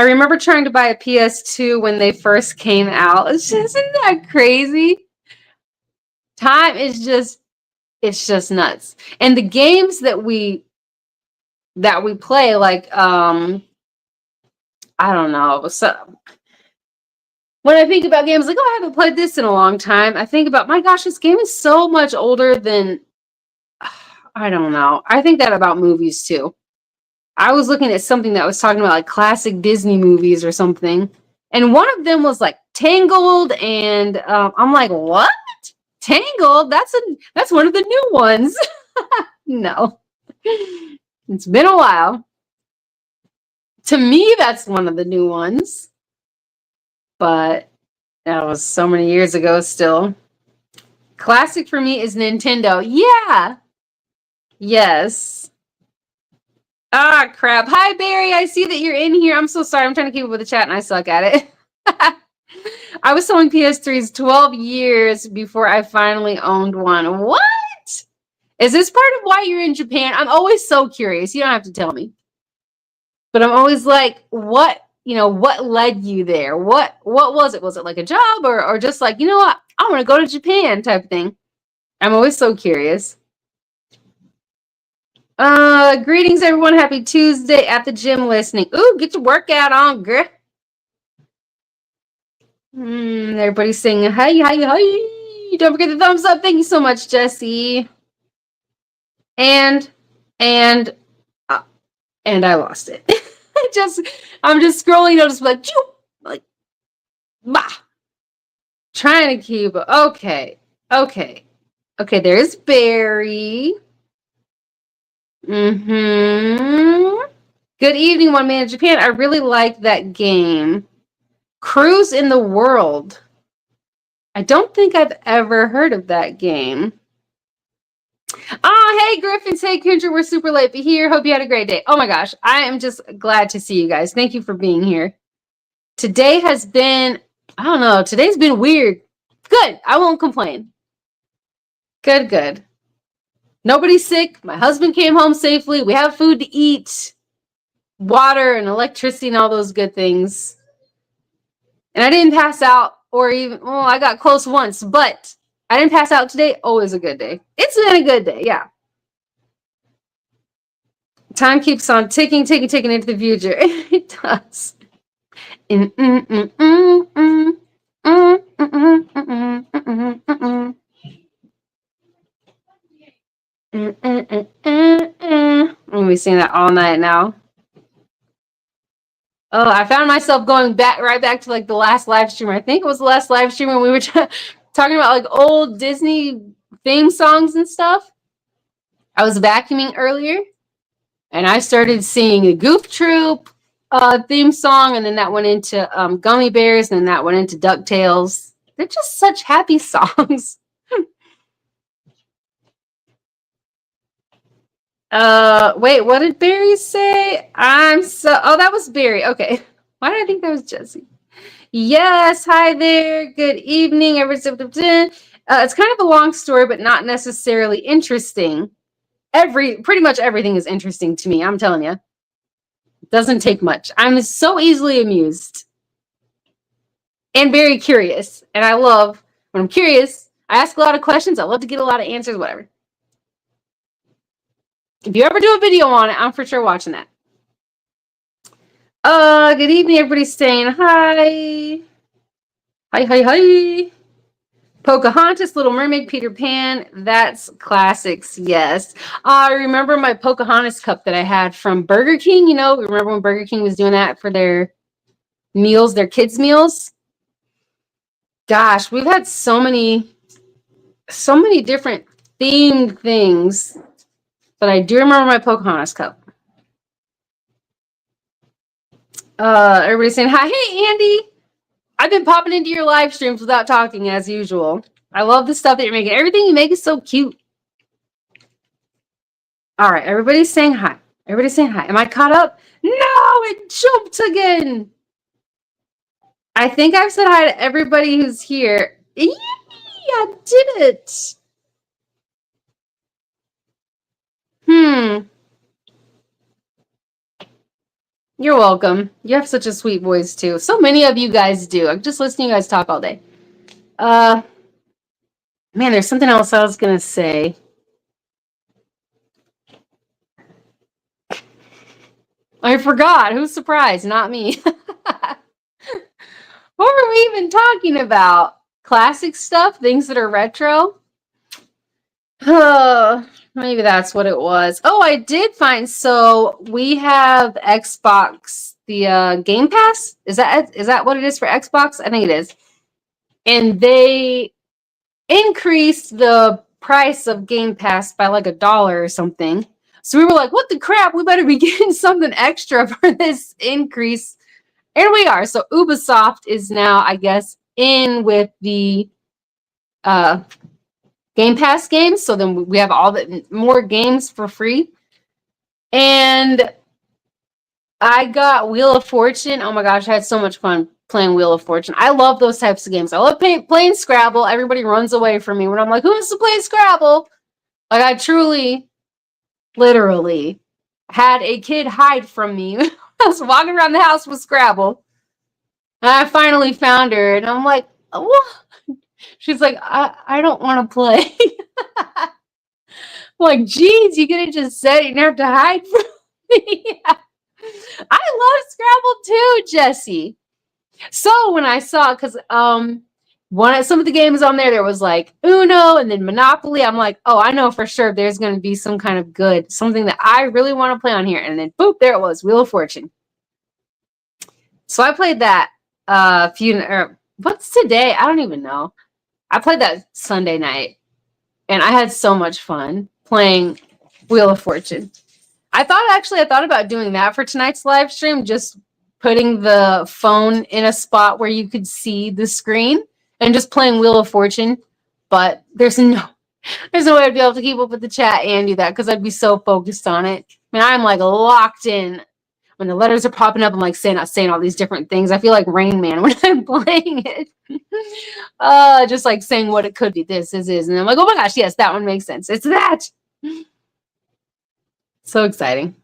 remember trying to buy a PS2 when they first came out. Isn't that crazy? Time is it's just nuts. And the games that we play, like I don't know. So when I think about games, like, oh, I haven't played this in a long time, I think about, my gosh, this game is so much older than, I don't know. I think that about movies too. I was looking at something that was talking about like classic Disney movies or something, and one of them was like Tangled, and I'm like, what? Tangled? That's one of the new ones. No, it's been a while. To me, that's one of the new ones, but that was so many years ago. Still, classic for me is Nintendo. Yeah. Yes. Ah, crap. Hi, Barry. I see that you're in here. I'm so sorry. I'm trying to keep up with the chat and I suck at it. I was selling PS3s 12 years before I finally owned one. What? Is this part of why you're in Japan? I'm always so curious. You don't have to tell me. But I'm always like, what led you there? What was it? Was it like a job or just like, you know what? I want to go to Japan type of thing. I'm always so curious. Greetings everyone. Happy Tuesday at the gym listening. Ooh, get your workout on, girl. Everybody's saying hi. Don't forget the thumbs up. Thank you so much, Jesse. And I lost it. I'm just scrolling, just like bah. Trying to keep okay. There's Barry. Good evening, One Man in Japan. I really like that game. Cruise in the World. I don't think I've ever heard of that game. Oh, hey, Griffins. Hey, Kendra. We're super late to here. Hope you had a great day. Oh, my gosh. I am just glad to see you guys. Thank you for being here. Today has been, I don't know. Today's been weird. Good. I won't complain. Good. Nobody's sick. My husband came home safely. We have food to eat, water and electricity and all those good things. And I didn't pass out or even, I got close once, but I didn't pass out today. Always a good day. It's been a good day. Yeah. Time keeps on ticking into the future. It does. I'm gonna be singing that all night now. Oh, I found myself going right back to like the last live stream. I think it was the last live stream when we were talking about like old Disney theme songs and stuff. I was vacuuming earlier and I started singing a Goof Troop theme song, and then that went into Gummy Bears, and then that went into DuckTales. They're just such happy songs. Wait, what did Barry say? Oh, that was Barry. Okay. Why did I think that was Jesse? Yes, hi there. Good evening. It's kind of a long story, but not necessarily interesting. Pretty much everything is interesting to me. I'm telling you. It doesn't take much. I'm so easily amused and very curious. And I love when I'm curious. I ask a lot of questions. I love to get a lot of answers, whatever. If you ever do a video on it, I'm for sure watching that. Good evening, everybody saying hi. Hi. Pocahontas, Little Mermaid, Peter Pan. That's classics, yes. I remember my Pocahontas cup that I had from Burger King. You know, remember when Burger King was doing that for their meals, their kids' meals? Gosh, we've had so many different themed things. But I do remember my Pocahontas cup. Everybody's saying hi. Hey, Andy. I've been popping into your live streams without talking as usual. I love the stuff that you're making. Everything you make is so cute. All right, everybody's saying hi. Everybody's saying hi. Am I caught up? No, it jumped again. I think I've said hi to everybody who's here. Yay, I did it. You're welcome. You have such a sweet voice, too. So many of you guys do. I'm just listening to you guys talk all day. Man, there's something else I was going to say. I forgot. Who's surprised? Not me. What were we even talking about? Classic stuff? Things that are retro? Oh, maybe that's what it was. Oh, I did find. So we have Xbox, the Game Pass. Is that what it is for Xbox? I think it is. And they increased the price of Game Pass by like $1 or something. So we were like, what the crap? We better be getting something extra for this increase. And we are. So Ubisoft is now, I guess, in with the Game Pass games. So then we have all the more games for free. And I got Wheel of Fortune. Oh my gosh, I had so much fun playing Wheel of Fortune. I love those types of games. I love playing Scrabble. Everybody runs away from me when I'm like, who wants to play Scrabble? Like, I truly, literally had a kid hide from me. I was walking around the house with Scrabble. And I finally found her. And I'm like, what? She's like, I don't want to play. I'm like, geez, you could have just said you didn't have to hide from me. I love Scrabble too, Jesse. So when I saw, because some of the games on there was like Uno and then Monopoly. I'm like, oh, I know for sure there's going to be some kind of something that I really want to play on here. And then boop, there it was, Wheel of Fortune. So I played that what's today? I don't even know. I played that Sunday night, and I had so much fun playing Wheel of Fortune. I thought about doing that for tonight's live stream, just putting the phone in a spot where you could see the screen and just playing Wheel of Fortune. But there's no way I'd be able to keep up with the chat and do that because I'd be so focused on it. I mean, I'm like locked in. When the letters are popping up, I'm like saying all these different things. I feel like Rain Man when I'm playing it. Just like saying what it could be. This is. And I'm like, oh my gosh, yes, that one makes sense. It's that. So exciting.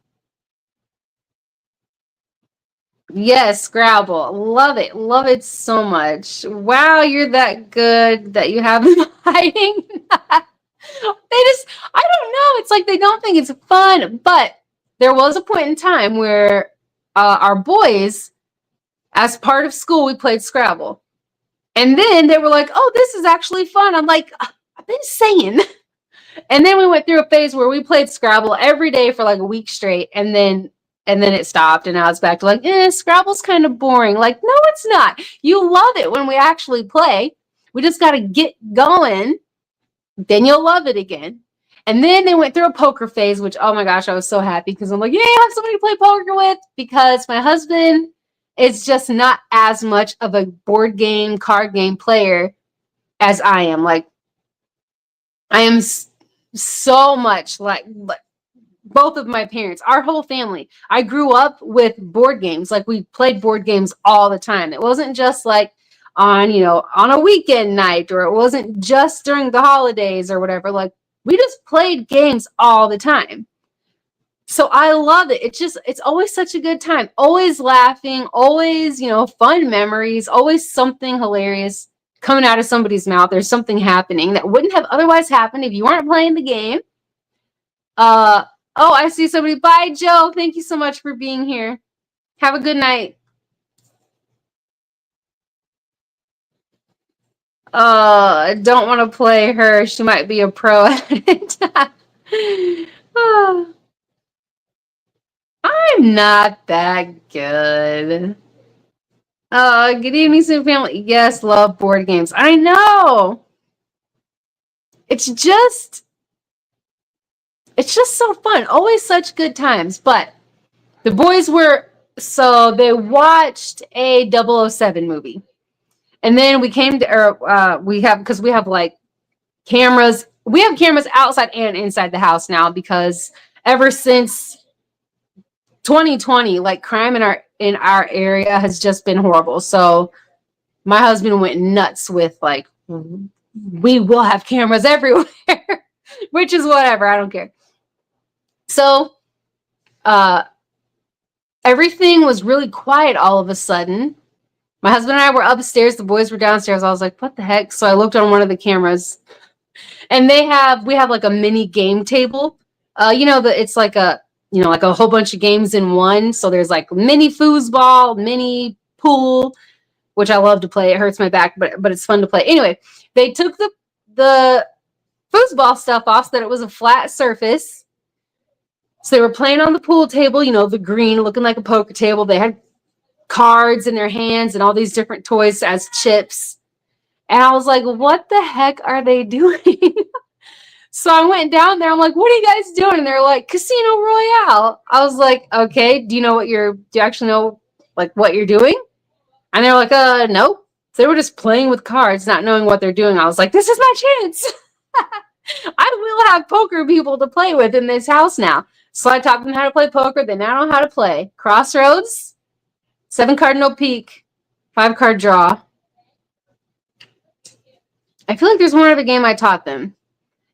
Yes, Scrabble. Love it. Love it so much. Wow, you're that good that you have them hiding. I don't know. It's like they don't think it's fun. But there was a point in time where our boys, as part of school, we played Scrabble. And then they were like, oh, this is actually fun. I'm like, I've been saying. And then we went through a phase where we played Scrabble every day for like a week straight. And then and then it stopped, and now it's back to like, Scrabble's kind of boring. Like, no, it's not. You love it when we actually play. We just got to get going. Then you'll love it again. And then they went through a poker phase, which, oh my gosh, I was so happy because I'm like, yeah, I have somebody to play poker with, because my husband is just not as much of a board game, card game player as I am. Like, I am so much like both of my parents, our whole family. I grew up with board games. Like, we played board games all the time. It wasn't just like on, on a weekend night, or it wasn't just during the holidays or whatever. Like, we just played games all the time. So I love it. It's always such a good time. Always laughing, always, fun memories, always something hilarious coming out of somebody's mouth. There's something happening that wouldn't have otherwise happened if you weren't playing the game. Oh, I see somebody. Bye, Joe. Thank you so much for being here. Have a good night. I don't want to play her. She might be a pro at it. Oh, I'm not that good. Good evening, Super Family. Yes, love board games. I know. It's just so fun. Always such good times. But the boys they watched a 007 movie. And then we came to, because we have like cameras. We have cameras outside and inside the house now, because ever since 2020, like, crime in our area has just been horrible. So my husband went nuts with like, we will have cameras everywhere, which is whatever. I don't care. So, everything was really quiet all of a sudden. My husband and I were upstairs. The boys were downstairs. I was like, what the heck? So I looked on one of the cameras, and we have like a mini game table. It's like like a whole bunch of games in one. So there's like mini foosball, mini pool, which I love to play. It hurts my back, but it's fun to play. Anyway, they took the foosball stuff off so that it was a flat surface. So they were playing on the pool table, the green, looking like a poker table. They had cards in their hands and all these different toys as chips. And I was like, what the heck are they doing? So I went down there. I'm like, what are you guys doing? And they're like, Casino Royale. I was like, okay, do you actually know like what you're doing? And they're like, nope. So they were just playing with cards, not knowing what they're doing. I was like, this is my chance. I will have poker people to play with in this house now. So I taught them how to play poker. They now know how to play Crossroads, 7-card no peek, 5-card draw. I feel like there's one other game I taught them.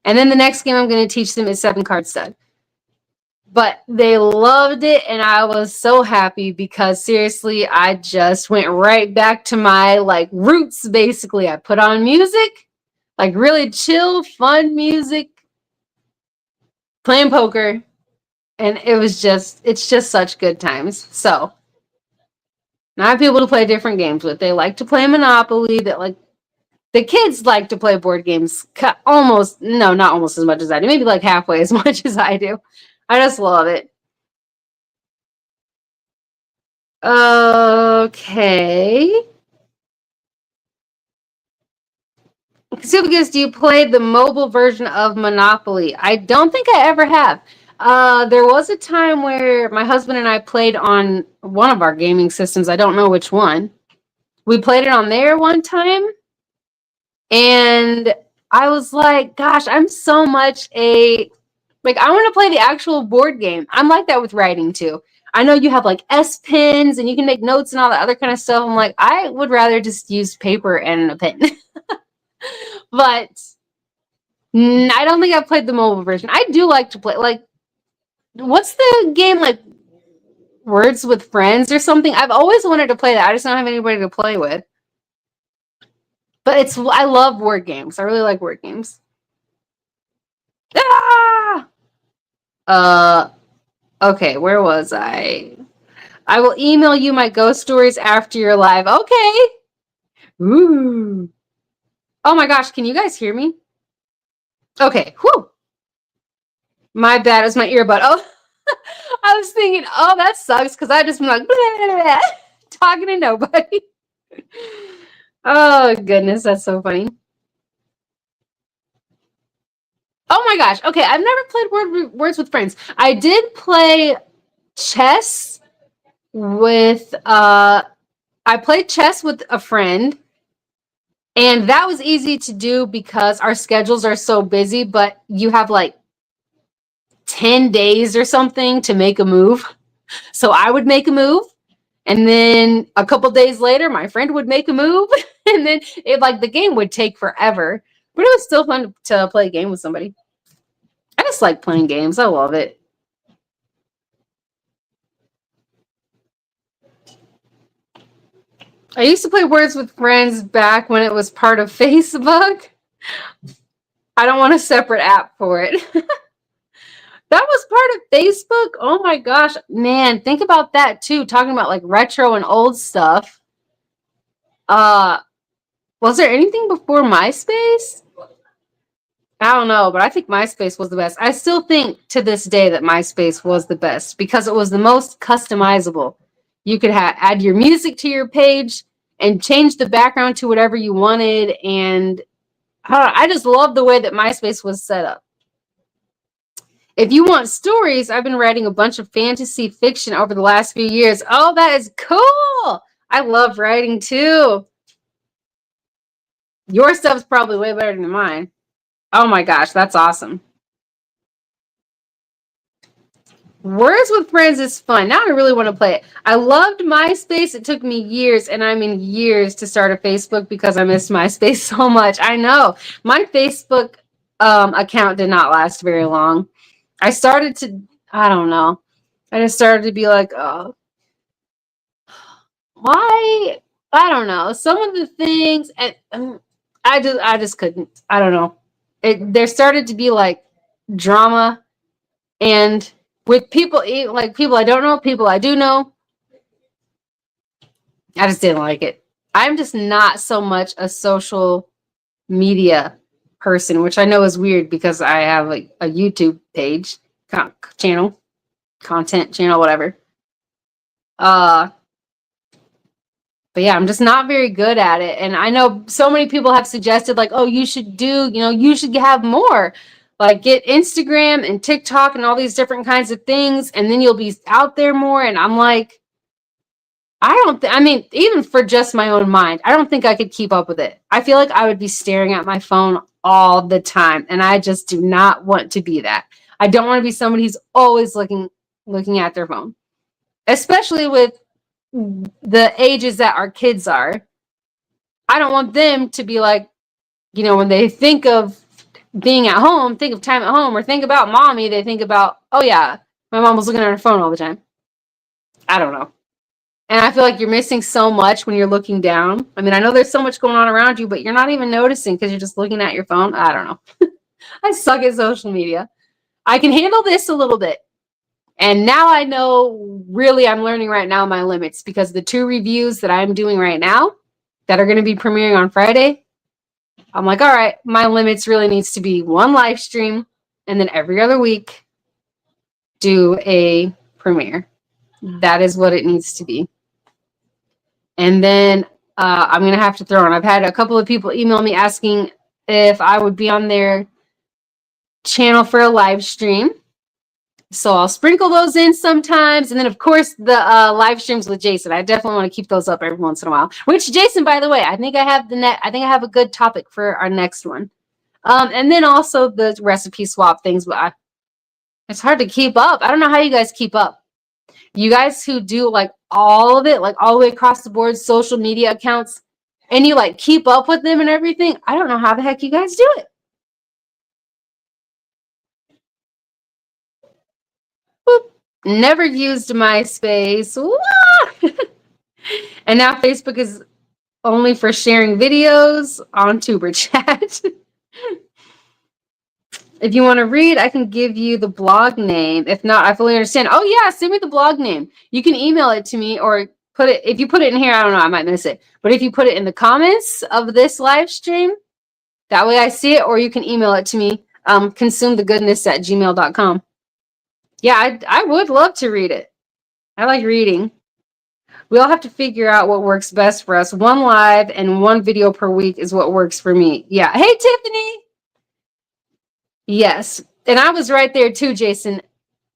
And then the next game I'm going to teach them is 7-card stud. But they loved it, and I was so happy because, seriously, I just went right back to my, like, roots, basically. I put on music, like, really chill, fun music, playing poker, and it's just such good times. So, now I have people to play different games with. They like to play Monopoly. The kids like to play board games not almost as much as I do. Maybe like halfway as much as I do. I just love it. Okay. Because do you play the mobile version of Monopoly? I don't think I ever have. There was a time where my husband and I played on one of our gaming systems. I don't know which one. We played it on there one time. And I was like, gosh, I'm so much I want to play the actual board game. I'm like that with writing too. I know you have like S pens and you can make notes and all that other kind of stuff. I'm like, I would rather just use paper and a pen. But I don't think I've played the mobile version. I do like to play, like, what's the game, like Words with Friends or something? I've always wanted to play that. I just don't have anybody to play with. But I love board games. I really like board games. Okay, where was I? I will email you my ghost stories after your live. Okay. Ooh. Oh my gosh, can you guys hear me? Okay, whew. My bad, it was my earbud. Oh, I was thinking, oh, that sucks because I just been like blah, blah, blah, talking to nobody. Oh goodness, that's so funny. Oh my gosh. Okay, I've never played Words with Friends. I did play chess with I played chess with a friend, and that was easy to do because our schedules are so busy, but you have like 10 days or something to make a move. So I would make a move, and then a couple days later my friend would make a move, and then it like the game would take forever. But it was still fun to play a game with somebody. I just like playing games. I love it. I used to play Words with Friends back when it was part of Facebook. I don't want a separate app for it. That was part of Facebook. Oh my gosh, man, think about that too. Talking about like retro and old stuff. Uh, was there anything before MySpace? I don't know, but I think MySpace was the best. I still think to this day that MySpace was the best because it was the most customizable. You could add your music to your page and change the background to whatever you wanted. And I just love the way that MySpace was set up. If you want stories, I've been writing a bunch of fantasy fiction over the last few years. Oh, that is cool. I love writing too. Your stuff's probably way better than mine. Oh my gosh, that's awesome. Words with Friends is fun. Now I really want to play it. I loved MySpace. It took me years, and I mean years, to start a Facebook because I missed MySpace so much. I know. My Facebook account did not last very long. I started to, I don't know. I just started to be like, oh, why? I don't know. Some of the things, I just couldn't. I don't know. There started to be like drama, and with people, like people I don't know, people I do know, I just didn't like it. I'm just not so much a social media person, which I know is weird because I have like a YouTube page, channel, content channel, whatever. Uh, but yeah, I'm just not very good at it. And I know so many people have suggested, like, oh, you should have more. Like, get Instagram and TikTok and all these different kinds of things, and then you'll be out there more. And I'm like, I mean, even for just my own mind, I don't think I could keep up with it. I feel like I would be staring at my phone all the time, and I just do not want to be that. I don't want to be somebody who's always looking at their phone, especially with the ages that our kids are. I don't want them to be like, when they think of being at home, think of time at home, or think about mommy, they think about, oh yeah, my mom was looking at her phone all the time. I don't know. And I feel like you're missing so much when you're looking down. I mean, I know there's so much going on around you, but you're not even noticing because you're just looking at your phone. I don't know. I suck at social media. I can handle this a little bit. And now I know, really, I'm learning right now my limits, because the 2 reviews that I'm doing right now that are going to be premiering on Friday, I'm like, all right, my limits really needs to be 1 live stream, and then every other week do a premiere. That is what it needs to be. And then I'm going to have to throw in. I've had a couple of people email me asking if I would be on their channel for a live stream. So I'll sprinkle those in sometimes. And then, of course, the live streams with Jason. I definitely want to keep those up every once in a while. Which, Jason, by the way, I think I have a good topic for our next one. And then also the recipe swap things. But it's hard to keep up. I don't know how you guys keep up. You guys who do like all of it, like all the way across the board, social media accounts, and you like keep up with them and everything. I don't know how the heck you guys do it. Boop. Never used MySpace. And now Facebook is only for sharing videos on Tuber chat. If you want to read, I can give you the blog name. If not, I fully understand. Oh yeah, send me the blog name. You can email it to me, or if you put it in here, I don't know, I might miss it. But if you put it in the comments of this live stream, that way I see it, or you can email it to me, consumethegoodness@gmail.com. Yeah, I would love to read it. I like reading. We all have to figure out what works best for us. One live and one video per week is what works for me. Yeah. Hey, Tiffany. Yes. And I was right there too, Jason.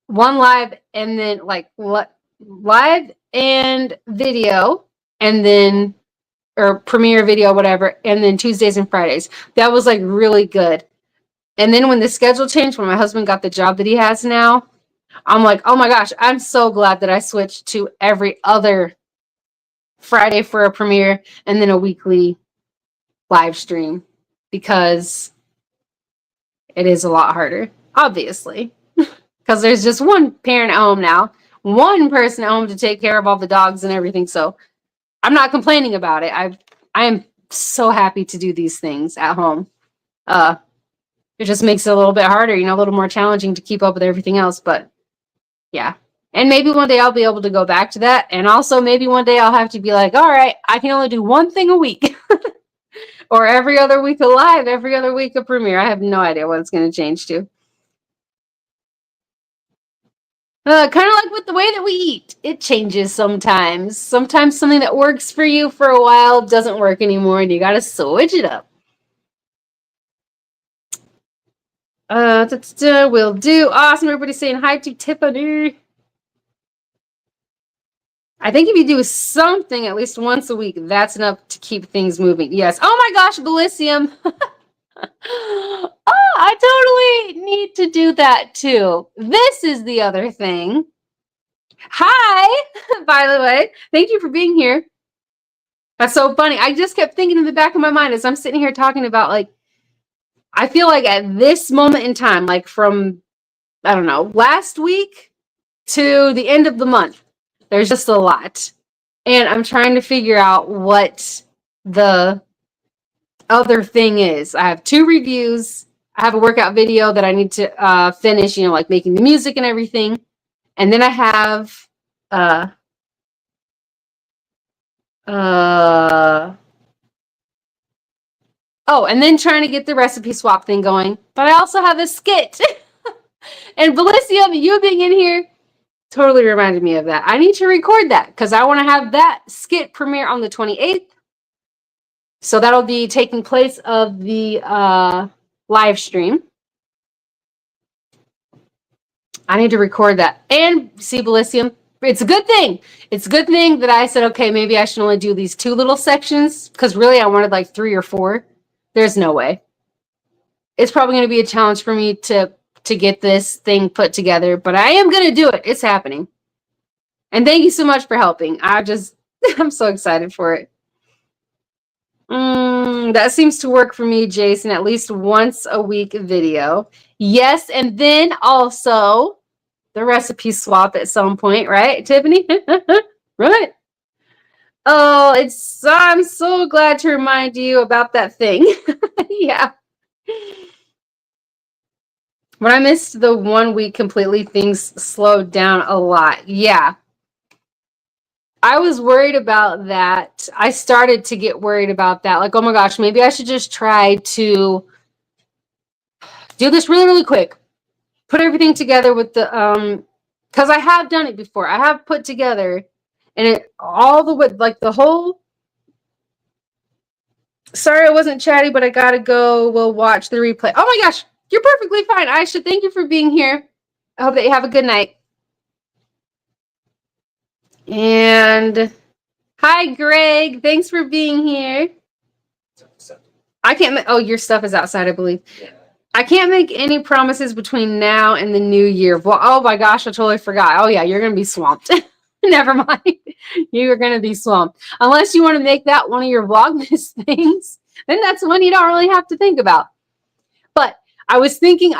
One live and then like live and video and then or premiere video, whatever, and then Tuesdays and Fridays. That was like really good. And then when the schedule changed, when my husband got the job that he has now, I'm like, oh my gosh, I'm so glad that I switched to every other Friday for a premiere and then a weekly live stream because it is a lot harder, obviously, because there's just one parent at home now, one person at home to take care of all the dogs and everything. So I'm not complaining about it. I am so happy to do these things at home. It just makes it a little bit harder, a little more challenging to keep up with everything else. But yeah. And maybe one day I'll be able to go back to that. And also maybe one day I'll have to be like, all right, I can only do one thing a week. Or every other week a live, every other week a premiere. I have no idea what it's going to change to. Kind of like with the way that we eat. It changes sometimes. Sometimes something that works for you for a while doesn't work anymore and you got to switch it up. Will do. Awesome. Everybody's saying hi to Tiffany. I think if you do something at least once a week, that's enough to keep things moving. Yes. Oh my gosh, Belisium. Oh, I totally need to do that too. This is the other thing. Hi, by the way. Thank you for being here. That's so funny. I just kept thinking in the back of my mind as I'm sitting here talking about, like, I feel like at this moment in time, like from, I don't know, last week to the end of the month, there's just a lot. And I'm trying to figure out what the other thing is. I have 2 reviews. I have a workout video that I need to finish, like making the music and everything. And then I have and then trying to get the recipe swap thing going. But I also have a skit. And Felicia, you being in here totally reminded me of that. I need to record that because I want to have that skit premiere on the 28th. So that'll be taking place of the live stream. I need to record that. And see, Belisium, it's a good thing. It's a good thing that I said, okay, maybe I should only do these 2 little sections because really I wanted like 3 or 4. There's no way. It's probably going to be a challenge for me to get this thing put together, but I am going to do it. It's happening. And thank you so much for helping. I'm so excited for it. That seems to work for me, Jason, at least once a week video. Yes, and then also the recipe swap at some point, right, Tiffany? Right. Oh, I'm so glad to remind you about that thing. Yeah. When I missed the 1 week completely, things slowed down a lot. Yeah. I was worried about that. I started to get worried about that. Like, oh my gosh, maybe I should just try to do this really, really quick. Put everything together with the, because I have done it before. I have put together and it all the way, like the whole, sorry I wasn't chatty, but I gotta go. We'll watch the replay. Oh my gosh, you're perfectly fine. Aisha, thank you for being here. I hope that you have a good night. And hi, Greg. Thanks for being here. I can't. Oh, your stuff is outside, I believe. Yeah. I can't make any promises between now and the new year. Well, oh my gosh, I totally forgot. Oh yeah, you're gonna be swamped. Never mind. You are gonna be swamped unless you want to make that one of your Vlogmas things. Then that's one you don't really have to think about. But I was thinking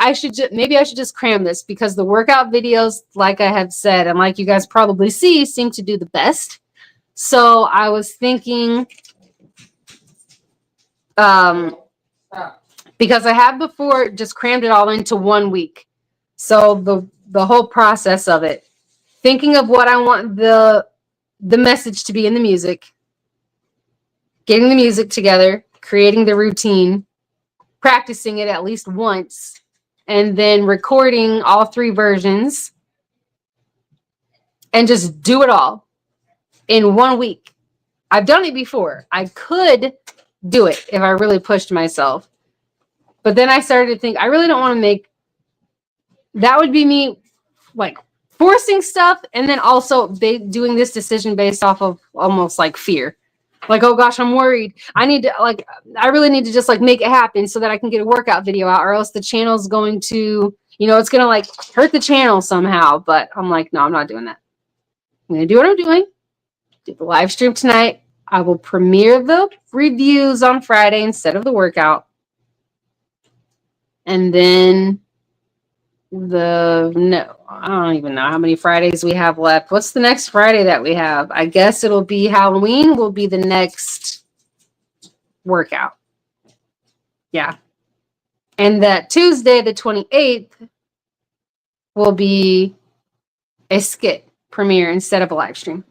maybe I should just cram this because the workout videos, like I have said, and like you guys probably see, seem to do the best. So I was thinking, because I have before just crammed it all into 1 week. So the whole process of it, thinking of what I want the message to be in the music, getting the music together, creating the routine, practicing it at least once, and then recording all 3 versions and just do it all in 1 week. I've done it before. I could do it if I really pushed myself. But then I started to think, I really don't want to make, that would be me like forcing stuff, and then also doing this decision based off of almost like fear. Like, oh gosh, I'm worried. I really need to just like make it happen so that I can get a workout video out, or else the channel's going to, it's going to like hurt the channel somehow. But I'm like, no, I'm not doing that. I'm going to do what I'm doing. Do the live stream tonight. I will premiere the reviews on Friday instead of the workout. And then I don't even know how many Fridays we have left. What's the next Friday that we have? I guess it'll be Halloween will be the next workout. Yeah. And that Tuesday, the 28th, will be a skit premiere instead of a live stream.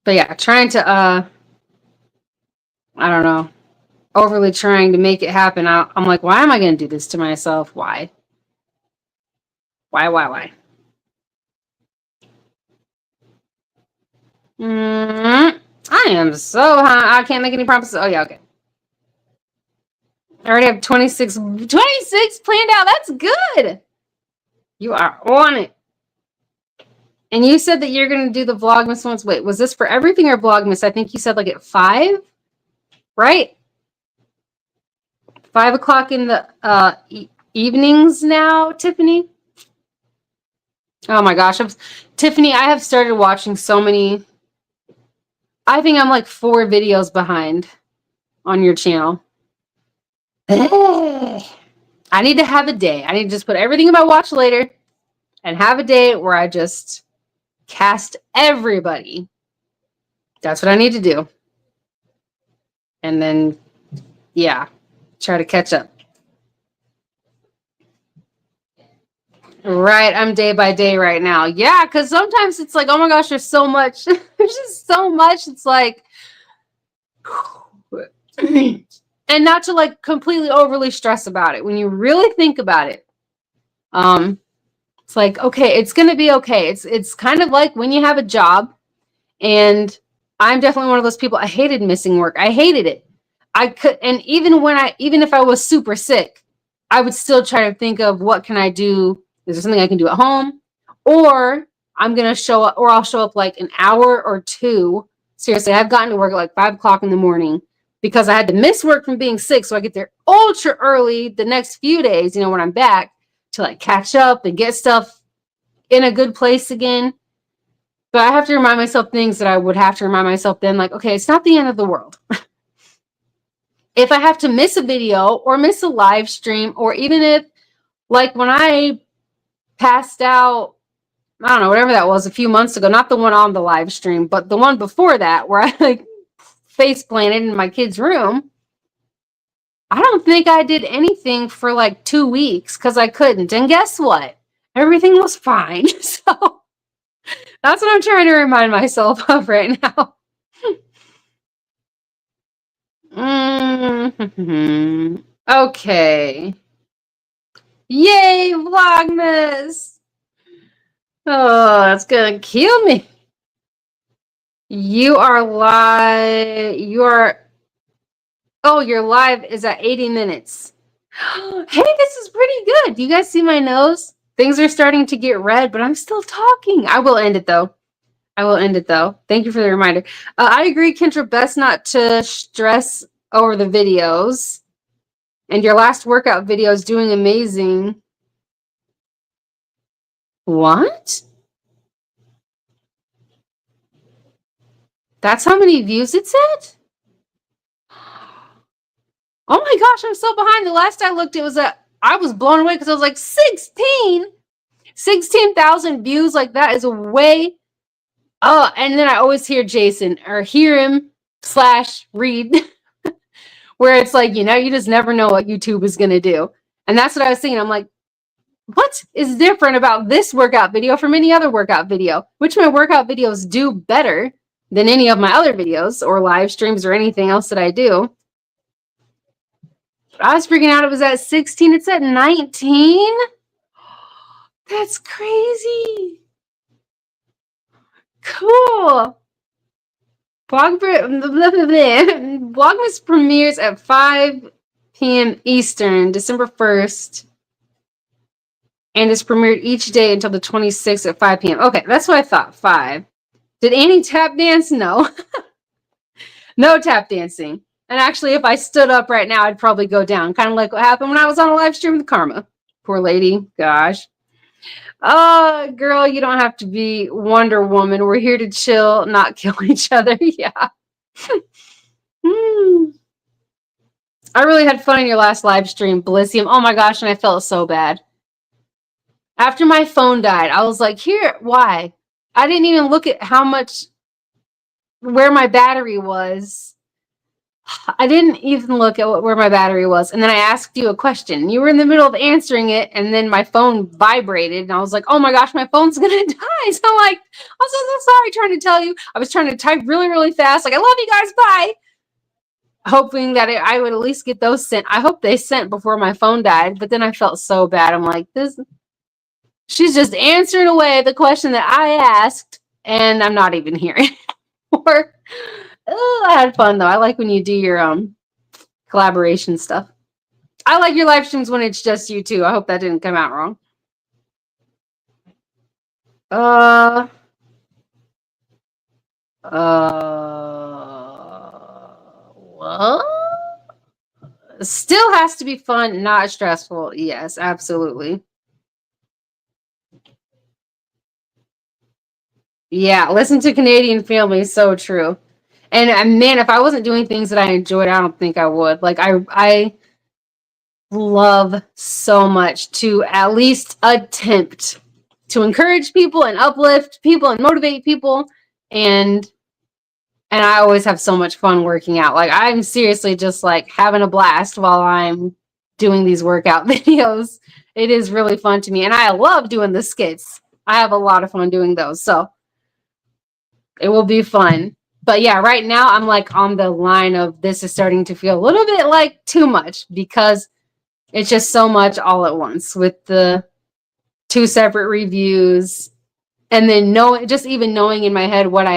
But yeah, trying to, I don't know, overly trying to make it happen. I'm like, why am I going to do this to myself? Why? Why? I am so high. I can't make any promises. Oh, yeah, okay. I already have 26 planned out. That's good. You are on it. And you said that you're going to do the Vlogmas ones. Wait, was this for everything or Vlogmas? I think you said like at 5, right? 5 o'clock in the evenings now, Tiffany? Oh my gosh. Tiffany, I have started watching so many. I think I'm like 4 videos behind on your channel. I need to have a day. I need to just put everything in my watch later and have a day where I just cast everybody. That's what I need to do. And then, yeah, try to catch up. Right, I'm day by day right now. Yeah, because sometimes it's like, oh my gosh, there's so much. There's just so much. It's like, and not to like completely overly stress about it. When you really think about it, it's like, okay, it's gonna be okay. It's kind of like when you have a job, and I'm definitely one of those people. I hated missing work. I hated it. And even if I was super sick, I would still try to think of what can I do. Is there something I can do at home? Or I'm going to show up, or I'll show up like an hour or 2. Seriously, I've gotten to work at like 5 o'clock in the morning because I had to miss work from being sick. So I get there ultra early the next few days, when I'm back, to like catch up and get stuff in a good place again. But I have to remind myself things that I would have to remind myself then, like, okay, it's not the end of the world. If I have to miss a video or miss a live stream, or even if, like when I passed out, I don't know, whatever that was a few months ago, not the one on the live stream, but the one before that where I like face planted in my kid's room. I don't think I did anything for like 2 weeks because I couldn't. And guess what? Everything was fine. So that's what I'm trying to remind myself of right now. Okay. Yay, Vlogmas! Oh, that's gonna kill me. You are live. Oh, your live is at 80 minutes. Hey, this is pretty good. Do you guys see my nose? Things are starting to get red, but I'm still talking. I will end it though. Thank you for the reminder. I agree, Kendra, best not to stress over the videos. And your last workout video is doing amazing. What? That's how many views it said? Oh my gosh, I'm so behind. The last I looked, I was blown away because I was like 16,000 views. Like that is a way. Oh, and then I always hear Jason or hear him / read where it's like, you just never know what YouTube is going to do. And that's what I was thinking. I'm like, what is different about this workout video from any other workout video? Which my workout videos do better than any of my other videos or live streams or anything else that I do. But I was freaking out. It was at 16. It's at 19. That's crazy. Cool. Vlogmas premieres at 5 p.m. Eastern, December 1st. And is premiered each day until the 26th at 5 p.m. Okay, that's what I thought. 5. Did Annie tap dance? No. No tap dancing. And actually, if I stood up right now, I'd probably go down. Kind of like what happened when I was on a live stream with Karma. Poor lady. Gosh. Girl, you don't have to be Wonder Woman. We're here to chill, not kill each other. Yeah. I really had fun in your last live stream, Belissium. Oh my gosh, and I felt so bad. After my phone died, I was like, here, why? I didn't even look at where my battery was. I didn't even look at where my battery was. And then I asked you a question. You were in the middle of answering it, and then my phone vibrated, and I was like, oh my gosh, my phone's going to die. So I'm like, I'm so sorry trying to tell you. I was trying to type really, really fast. Like, I love you guys. Bye. Hoping that I would at least get those sent. I hope they sent before my phone died, but then I felt so bad. I'm like, she's just answering away the question that I asked, and I'm not even here anymore. I had fun though. I like when you do your collaboration stuff. I like your live streams when it's just you too. I hope that didn't come out wrong. What? Still has to be fun, not stressful. Yes, absolutely. Yeah, listen to Canadian Family is so true. And man, if I wasn't doing things that I enjoyed, I don't think I would. Like I love so much to at least attempt to encourage people and uplift people and motivate people, and I always have so much fun working out. Like I'm seriously just like having a blast while I'm doing these workout videos. It is really fun to me, and I love doing the skits. I have a lot of fun doing those, so it will be fun. But yeah, right now I'm like on the line of this is starting to feel a little bit like too much because it's just so much all at once with the 2 separate reviews, and then knowing in my head what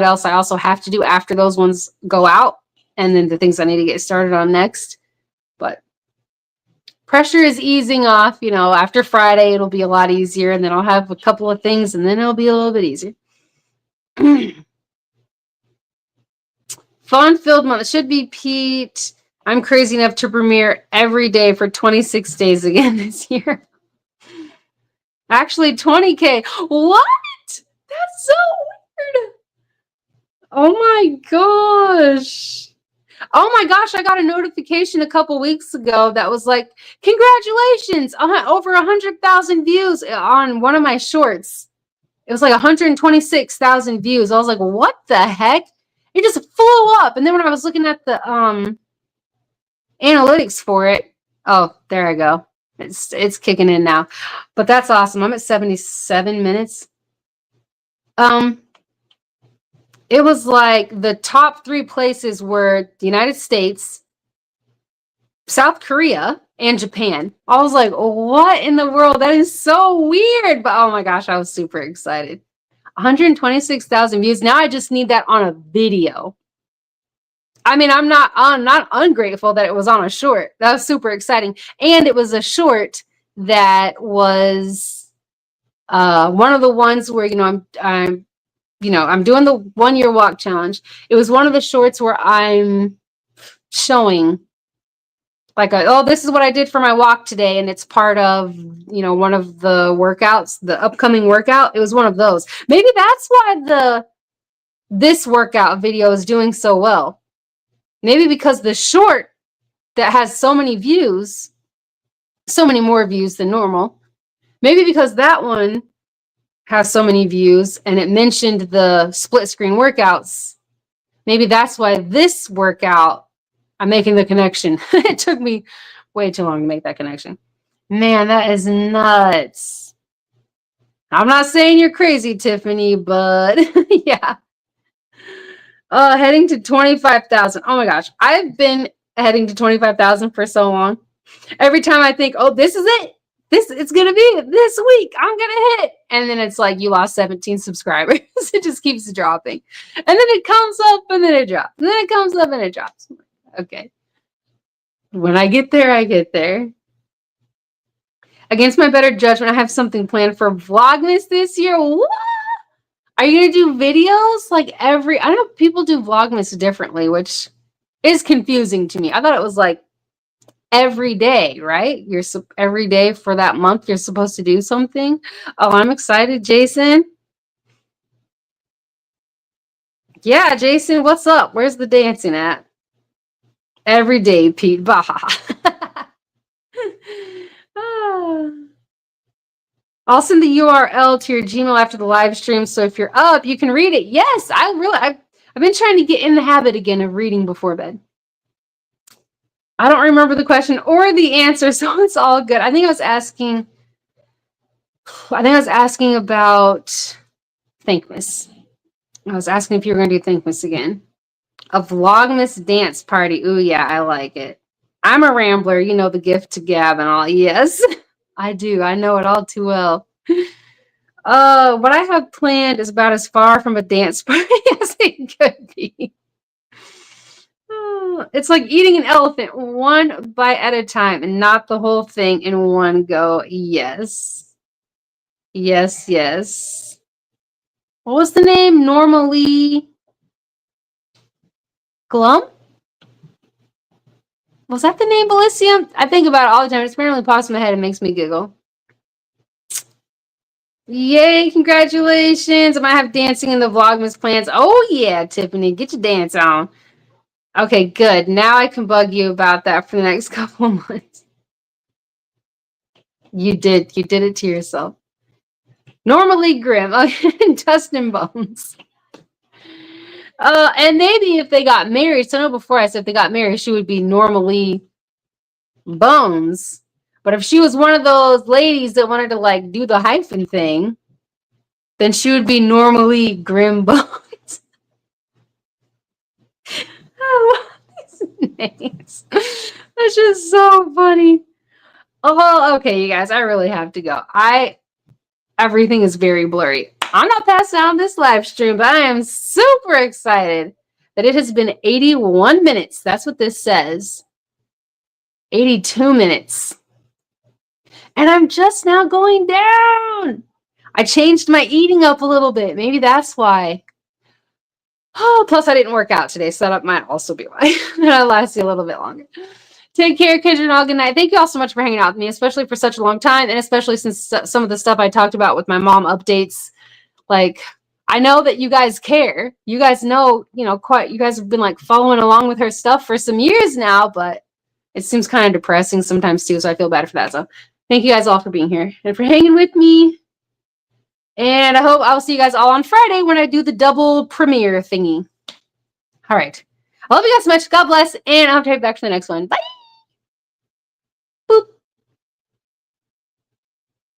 else I also have to do after those ones go out, and then the things I need to get started on next. But pressure is easing off, after Friday it'll be a lot easier, and then I'll have a couple of things, and then it'll be a little bit easier. Fun-filled month. It should be Pete. I'm crazy enough to premiere every day for 26 days again this year. Actually, 20K. What? That's so weird. Oh my gosh. Oh my gosh, I got a notification a couple weeks ago that was like, congratulations, over 100,000 views on one of my shorts. It was like 126,000 views. I was like, what the heck? It just flew up. And then when I was looking at the analytics for it, oh, there I go. It's kicking in now. But that's awesome. I'm at 77 minutes. It was like the top 3 places were the United States, South Korea, and Japan. I was like, what in the world? That is so weird. But oh my gosh, I was super excited. 126,000 views. Now I just need that on a video. I mean, I'm not ungrateful that it was on a short. That was super exciting. And it was a short that was one of the ones where, I'm doing the 1-year walk challenge. It was one of the shorts where I'm showing like, this is what I did for my walk today. And it's part of, one of the workouts, the upcoming workout. It was one of those. Maybe that's why this workout video is doing so well. Maybe because the short that has so many views, so many more views than normal. Maybe because that one has so many views and it mentioned the split screen workouts. Maybe that's why this workout, I'm making the connection. It took me way too long to make that connection. Man, that is nuts. I'm not saying you're crazy, Tiffany, but yeah. Heading to 25,000. Oh my gosh. I've been heading to 25,000 for so long. Every time I think, oh, this is it. It's gonna be this week. I'm gonna hit. And then it's like you lost 17 subscribers. It just keeps dropping. And then it comes up and then it drops. And then it comes up and it drops. Okay. When I get there, I get there. Against my better judgment, I have something planned for Vlogmas this year. What? Are you gonna do videos like I know people do Vlogmas differently, which is confusing to me. I thought it was like every day, right? Every day for that month, you're supposed to do something. Oh, I'm excited, Jason. Yeah, Jason, what's up? Where's the dancing at? Every day, Pete. Baha. I'll send the URL to your Gmail after the live stream, so if you're up, you can read it. Yes, I've been trying to get in the habit again of reading before bed. I don't remember the question or the answer, so it's all good. I think I was asking about Thankmas. I was asking if you were going to do Thankmas again. A Vlogmas dance party. Ooh, yeah, I like it. I'm a rambler. You know, the gift to gab and all. Yes, I do. I know it all too well. What I have planned is about as far from a dance party as it could be. It's like eating an elephant one bite at a time and not the whole thing in one go. Yes. Yes, yes. What was the name? Normally Glum? Was that the name, Bellicium? I think about it all the time. It's apparently pops in my head and makes me giggle. Yay, congratulations. I might have dancing in the Vlogmas plans. Oh, yeah, Tiffany. Get your dance on. Okay, good. Now I can bug you about that for the next couple of months. You did. You did it to yourself. Normally Grim. Dust and Bones. And maybe if they got married, so I know before I said if they got married, she would be Normally Bones. But if she was one of those ladies that wanted to like do the hyphen thing, then she would be Normally Grim Bones. I love these names. That's just so funny. Oh, okay, you guys, I really have to go. Everything is very blurry. I'm not passing out this live stream, but I am super excited that it has been 81 minutes. That's what this says. 82 minutes. And I'm just now going down. I changed my eating up a little bit. Maybe that's why. Oh, plus I didn't work out today, so that might also be why. That'll last you a little bit longer. Take care, kids, and all good night. Thank you all so much for hanging out with me, especially for such a long time, and especially since some of the stuff I talked about with my mom updates. Like, I know that you guys care. You guys know, you guys have been like following along with her stuff for some years now, but it seems kind of depressing sometimes too, so I feel bad for that. So thank you guys all for being here and for hanging with me. And I hope I'll see you guys all on Friday when I do the double premiere thingy. All right. I love you guys so much. God bless. And I'll be back for the next one. Bye.